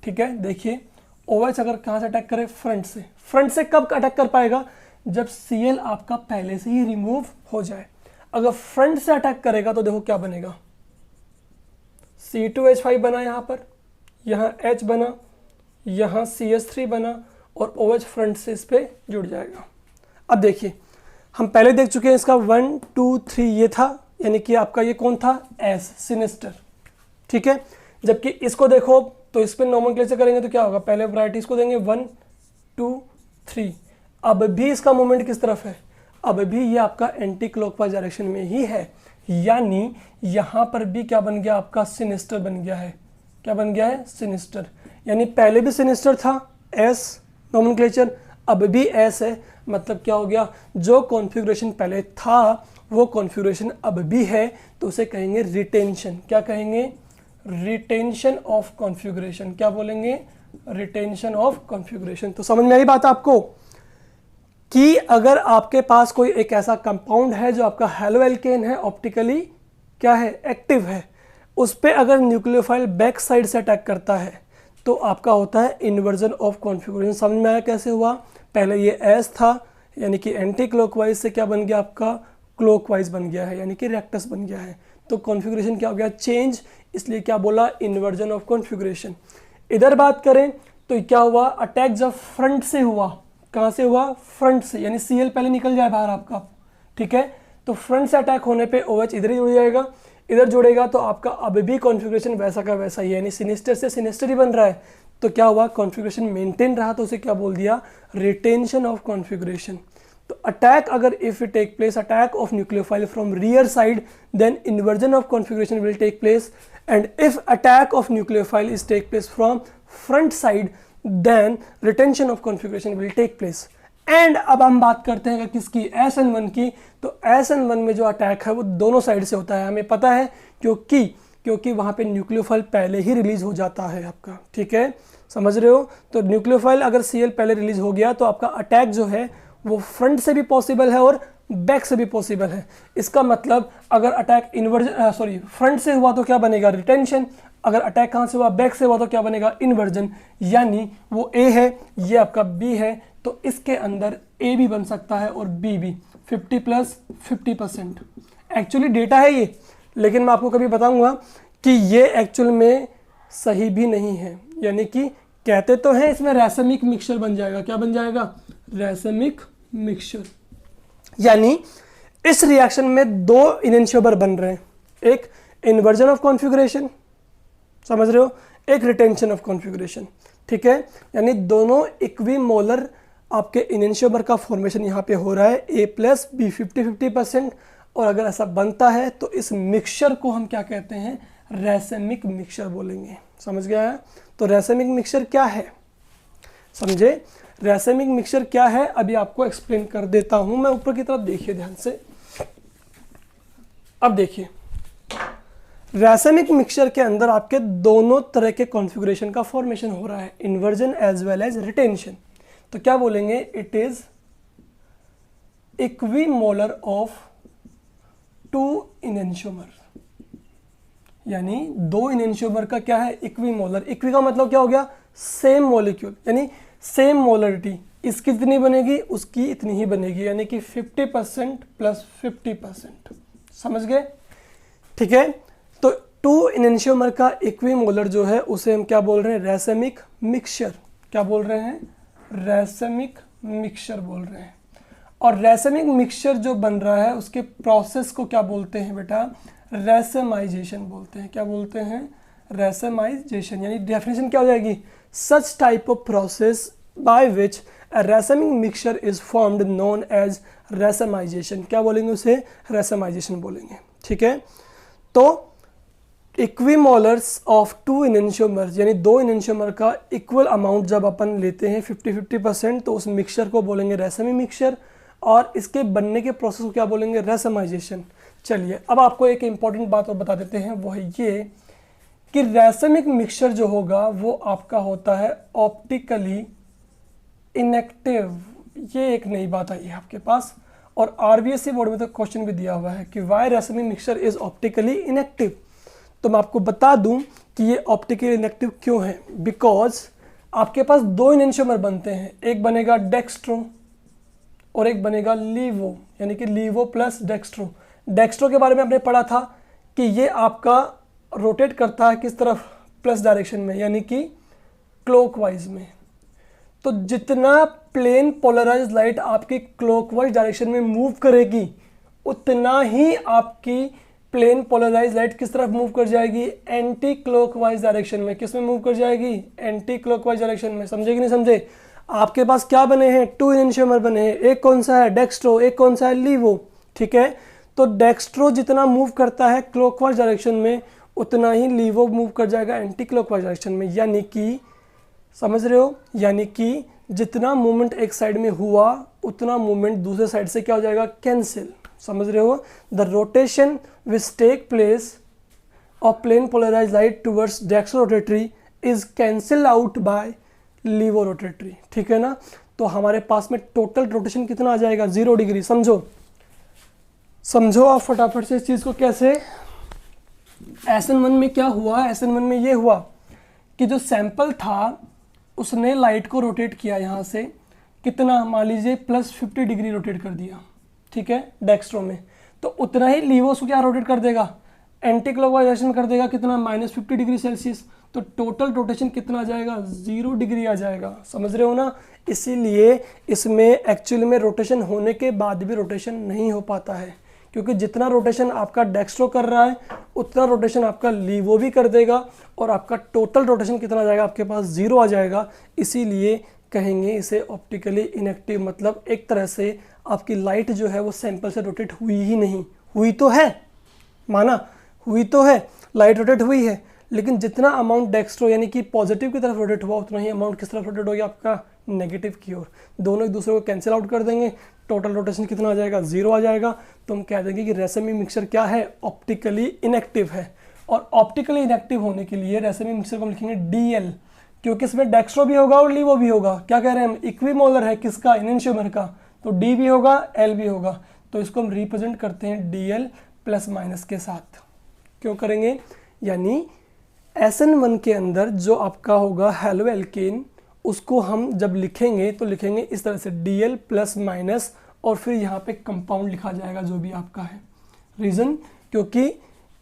ठीक है, देखिए OH अगर कहाँ से अटैक करे, फ्रंट से। फ्रंट से कब अटैक कर पाएगा, जब Cl आपका पहले से ही रिमूव हो जाए। अगर फ्रंट से अटैक करेगा तो देखो क्या बनेगा, C2H5 बना यहाँ पर, यहाँ H बना, यहाँ CH3 बना, और OH फ्रंट से इस पे जुड़ जाएगा। अब देखिए हम पहले देख चुके हैं इसका 1 2 3 ये था, यानी कि आपका ये कौन था, S सिनिस्टर। ठीक है, जबकि इसको देखो तो इस पर नोमेनक्लेचर करेंगे तो क्या होगा, पहले वैरायटीज को देंगे 1 2 3। अब भी इसका मूवमेंट किस तरफ है, अब भी ये आपका एंटी क्लॉकवाइज डायरेक्शन में ही है, यानी यहाँ पर भी क्या बन गया आपका सिनिस्टर बन गया है। क्या बन गया है, सिनिस्टर। यानी पहले भी सिनिस्टर था S नोमेनक्लेचर, अब भी S है, मतलब क्या हो गया, जो कॉन्फ़िगरेशन पहले था वो कॉन्फ़िगरेशन अब भी है, तो उसे कहेंगे रिटेंशन। क्या कहेंगे, रिटेंशन ऑफ कॉन्फ़िगरेशन। क्या बोलेंगे, रिटेंशन ऑफ कॉन्फ़िगरेशन। तो समझ में आई बात आपको कि अगर आपके पास कोई एक ऐसा कंपाउंड है जो आपका हेलो एल्केन है, ऑप्टिकली क्या है, एक्टिव है, उस पर अगर न्यूक्लियोफाइल बैक साइड से अटैक करता है तो आपका होता है इन्वर्जन ऑफ कॉन्फ़िगरेशन। समझ में आया कैसे हुआ, पहले ये S था, यानी कि एंटी क्लॉकवाइज से क्या बन गया आपका, क्लॉकवाइज बन गया है, यानी कि रेक्टस बन गया है। तो कॉन्फ़िगरेशन क्या हो गया, चेंज, इसलिए क्या बोला, इन्वर्जन ऑफ कॉन्फ़िगरेशन। इधर बात करें तो क्या हुआ, अटैक जब फ्रंट से हुआ, कहाँ से हुआ, फ्रंट से, यानी Cl पहले निकल जाए बाहर आपका। ठीक है, तो फ्रंट से अटैक होने पे OH इधर ही जुड़ जाएगा, इधर जुड़ेगा तो आपका अब भी कॉन्फ़िगरेशन वैसा का वैसा ही है, यानी सिनिस्टर से सिनिस्टर ही बन रहा है। तो क्या हुआ, कॉन्फ़िगरेशन मेंटेन रहा, तो उसे क्या बोल दिया, रिटेंशन ऑफ कॉन्फ़िगरेशन। तो अटैक अगर if it take place, attack of nucleophile from rear side, then inversion of configuration will take place, and if attack of nucleophile is take place from front side, then retention of configuration will take place. And अब हम बात करते हैं किसकी, SN1 की। तो SN1 में जो अटैक है वो दोनों साइड से होता है, हमें पता है, क्योंकि वहाँ पे न्यूक्लियोफाइल पहले ही रिलीज हो जाता है आपका। ठीक है, समझ रहे हो। तो न्यूक्लियोफाइल अगर Cl पहले रिलीज हो गया तो आपका अटैक जो है वो फ्रंट से भी पॉसिबल है और बैक से भी पॉसिबल है। इसका मतलब अगर अटैक फ्रंट से हुआ तो क्या बनेगा, रिटेंशन। अगर अटैक कहाँ से हुआ, बैक से हुआ तो क्या बनेगा, इन्वर्जन। यानी वो A है, ये आपका B है, तो इसके अंदर A भी बन सकता है और B भी, 50 + 50%। एक्चुअली डेटा है ये, लेकिन मैं आपको कभी बताऊंगा कि ये एक्चुअल में सही भी नहीं है। यानी कि कहते तो हैं इसमें रैसमिक मिक्सचर बन जाएगा। क्या बन जाएगा, रैसमिक मिक्सचर। यानी इस रिएक्शन में दो इनेंशियोमर बन रहे हैं, एक इन्वर्जन ऑफ कॉन्फ़िगरेशन, समझ रहे हो, एक रिटेंशन ऑफ कॉन्फ़िगरेशन। ठीक है, यानी दोनों इक्विमोलर आपके इनेंशियोमर का फॉर्मेशन यहाँ पे हो रहा है, A + B 50-50%। और अगर ऐसा बनता है तो इस मिक्सचर को हम क्या कहते हैं, रैसमिक मिक्सचर बोलेंगे। समझ गया है। तो रैसमिक मिक्सचर क्या है, समझे, रैसमिक मिक्सचर क्या है अभी आपको एक्सप्लेन कर देता हूं मैं। ऊपर की तरफ देखिए ध्यान से। अब देखिए रैसेमिक मिक्सचर के अंदर आपके दोनों तरह के कॉन्फ़िगरेशन का फॉर्मेशन हो रहा है, inversion as well as retention. तो क्या बोलेंगे, it is equimolar of 2 enantiomer, यानी 2 इनेंशियोमर का क्या है, इक्विमोलर। इक्वी का मतलब क्या हो गया, सेम मॉलिक्यूल, यानी सेम मोलरिटी। इसकी जितनी बनेगी उसकी इतनी ही बनेगी, यानी कि 50% प्लस 50%। समझ गए, ठीक है। तो 2 इनेंशियोमर का इक्विमोलर जो है उसे हम क्या बोल रहे हैं, रैसेमिक मिक्सचर। क्या बोल रहे हैं, रैसेमिक मिक्सचर बोल रहे हैं। और रैसेमिक मिक्सचर जो बन रहा है उसके प्रोसेस को क्या बोलते हैं बेटा, रैसेमाइजेशन बोलते हैं। क्या बोलते हैं, रैसेमाइजेशन। यानी डेफिनेशन क्या हो जाएगी, such type of process by which a racemic mixture is formed known as racemisation. क्या बोलेंगे उसे, रैसेमाइजेशन बोलेंगे, ठीक है। तो इक्विमोलर्स ऑफ 2 इनेंशियोमर्स, यानी 2 इनेंशियोमर का इक्वल अमाउंट जब अपन लेते हैं 50-50%, तो उस मिक्सचर को बोलेंगे रैसेमिक मिक्सचर, और इसके बनने के प्रोसेस को क्या बोलेंगे, रैसेमाइजेशन। चलिए अब आपको एक इंपॉर्टेंट बात और बता देते हैं, वो है ये कि रैसेमिक मिक्सचर जो होगा वो आपका होता है ऑप्टिकली इनएक्टिव। ये एक नई बात आई है आपके पास, और आरबीएससी बोर्ड में तो क्वेश्चन भी दिया हुआ है कि why racemic mixture is optically inactive. तो मैं आपको बता दूं कि ये ऑप्टिकली इनएक्टिव क्यों है, बिकॉज आपके पास 2 इनेंशियोमर बनते हैं, एक बनेगा डेक्स्ट्रो और एक बनेगा लीवो, यानी कि लीवो प्लस डेक्स्ट्रो। डेक्स्ट्रो के बारे में आपने पढ़ा था कि ये आपका रोटेट करता है किस तरफ, प्लस डायरेक्शन में, यानी कि क्लॉकवाइज में। तो जितना प्लेन पोलराइज लाइट आपकी क्लॉकवाइज डायरेक्शन में मूव करेगी, उतना ही आपकी प्लेन पोलराइज लाइट किस तरफ मूव कर जाएगी, एंटी क्लॉकवाइज डायरेक्शन में। किस में मूव कर जाएगी, एंटी क्लॉकवाइज डायरेक्शन में। समझे कि नहीं समझे। आपके पास क्या बने हैं, 2 इनेंशियोमर बने हैं, एक कौन सा है, डेक्स्ट्रो, एक कौन सा है, लीवो, ठीक है। तो डेक्स्ट्रो जितना मूव करता है क्लॉकवाइज डायरेक्शन में, उतना ही लीवो मूव कर जाएगा एंटी क्लॉकवाइज डायरेक्शन में। यानी कि समझ रहे हो, यानी कि जितना मूवमेंट एक साइड में हुआ उतना मूवमेंट दूसरे साइड से क्या हो जाएगा, कैंसिल। समझ रहे हो, the rotation which take place of plane polarise light towards dextrorotatory is cancel out by laevorotatory, ठीक है ना। तो हमारे पास में टोटल रोटेशन कितना आ जाएगा, 0 डिग्री। समझो समझो आप फटाफट से इस चीज़ को। कैसे, SN1 में क्या हुआ, SN1 में ये हुआ कि जो सैंपल था उसने लाइट को रोटेट किया यहाँ से कितना, मान लीजिए प्लस 50 डिग्री रोटेट कर दिया, ठीक है, डेक्स्ट्रो में। तो उतना ही लीवो उसको क्या रोटेट कर देगा, एंटी क्लॉकवाइज डायरेक्शन में कर देगा, कितना, -50 डिग्री सेल्सियस। तो टोटल रोटेशन कितना आ जाएगा, 0 डिग्री आ जाएगा। समझ रहे हो ना। इसीलिए इसमें एक्चुअली में रोटेशन होने के बाद भी रोटेशन नहीं हो पाता है, क्योंकि जितना रोटेशन आपका डेक्स्ट्रो कर रहा है उतना रोटेशन आपका लीवो भी कर देगा, और आपका टोटल रोटेशन कितना आ जाएगा, आपके पास 0 आ जाएगा। इसीलिए कहेंगे इसे ऑप्टिकली इनएक्टिव। मतलब एक तरह से आपकी लाइट जो है वो सैंपल से रोटेट हुई ही नहीं, हुई तो है, माना हुई तो है, लाइट रोटेट हुई है, लेकिन जितना अमाउंट डेक्स्ट्रो यानी कि पॉजिटिव की तरफ रोटेट हुआ उतना ही अमाउंट किस तरफ रोटेट हो गया, आपका नेगेटिव की ओर। दोनों एक दूसरे को कैंसिल आउट कर देंगे, टोटल रोटेशन कितना आ जाएगा, 0 आ जाएगा। तो हम कह देंगे कि रैसेमिक मिक्सचर क्या है, ऑप्टिकली इनएक्टिव है। और ऑप्टिकली इनएक्टिव होने के लिए रैसेमिक मिक्सचर को हम लिखेंगे DL, क्योंकि इसमें डेक्स्ट्रो भी होगा और लीवो भी होगा। क्या कह रहे हैं हम, इक्विमोलर है किसका, इनेंशियोमर का, तो D भी होगा L भी होगा। तो इसको हम रिप्रेजेंट करते हैं DL प्लस माइनस के साथ। क्यों करेंगे, यानी SN1 के अंदर जो आपका होगा हेलो एल्केन, उसको हम जब लिखेंगे तो लिखेंगे इस तरह से DL प्लस माइनस, और फिर यहाँ पे कंपाउंड लिखा जाएगा जो भी आपका है। रीज़न, क्योंकि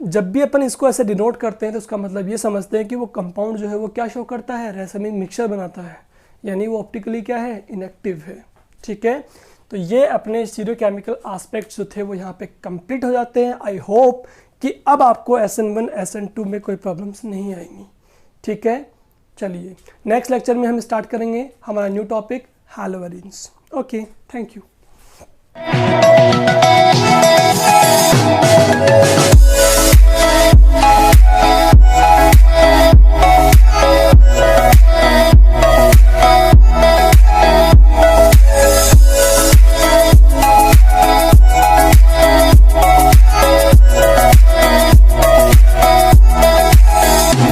जब भी अपन इसको ऐसे डिनोट करते हैं तो उसका मतलब ये समझते हैं कि वो कंपाउंड जो है वो क्या शो करता है, रैसेमिक मिक्सचर बनाता है, यानी वो ऑप्टिकली क्या है, इनएक्टिव है, ठीक है। तो ये अपने स्टीरियो केमिकल एस्पेक्ट्स जो थे वो यहाँ पे कंप्लीट हो जाते हैं। आई होप कि अब आपको SN1 SN2 में कोई प्रॉब्लम्स नहीं आएंगी, ठीक है। चलिए नेक्स्ट लेक्चर में हम स्टार्ट करेंगे हमारा new topic haloarenes. Okay, thank you.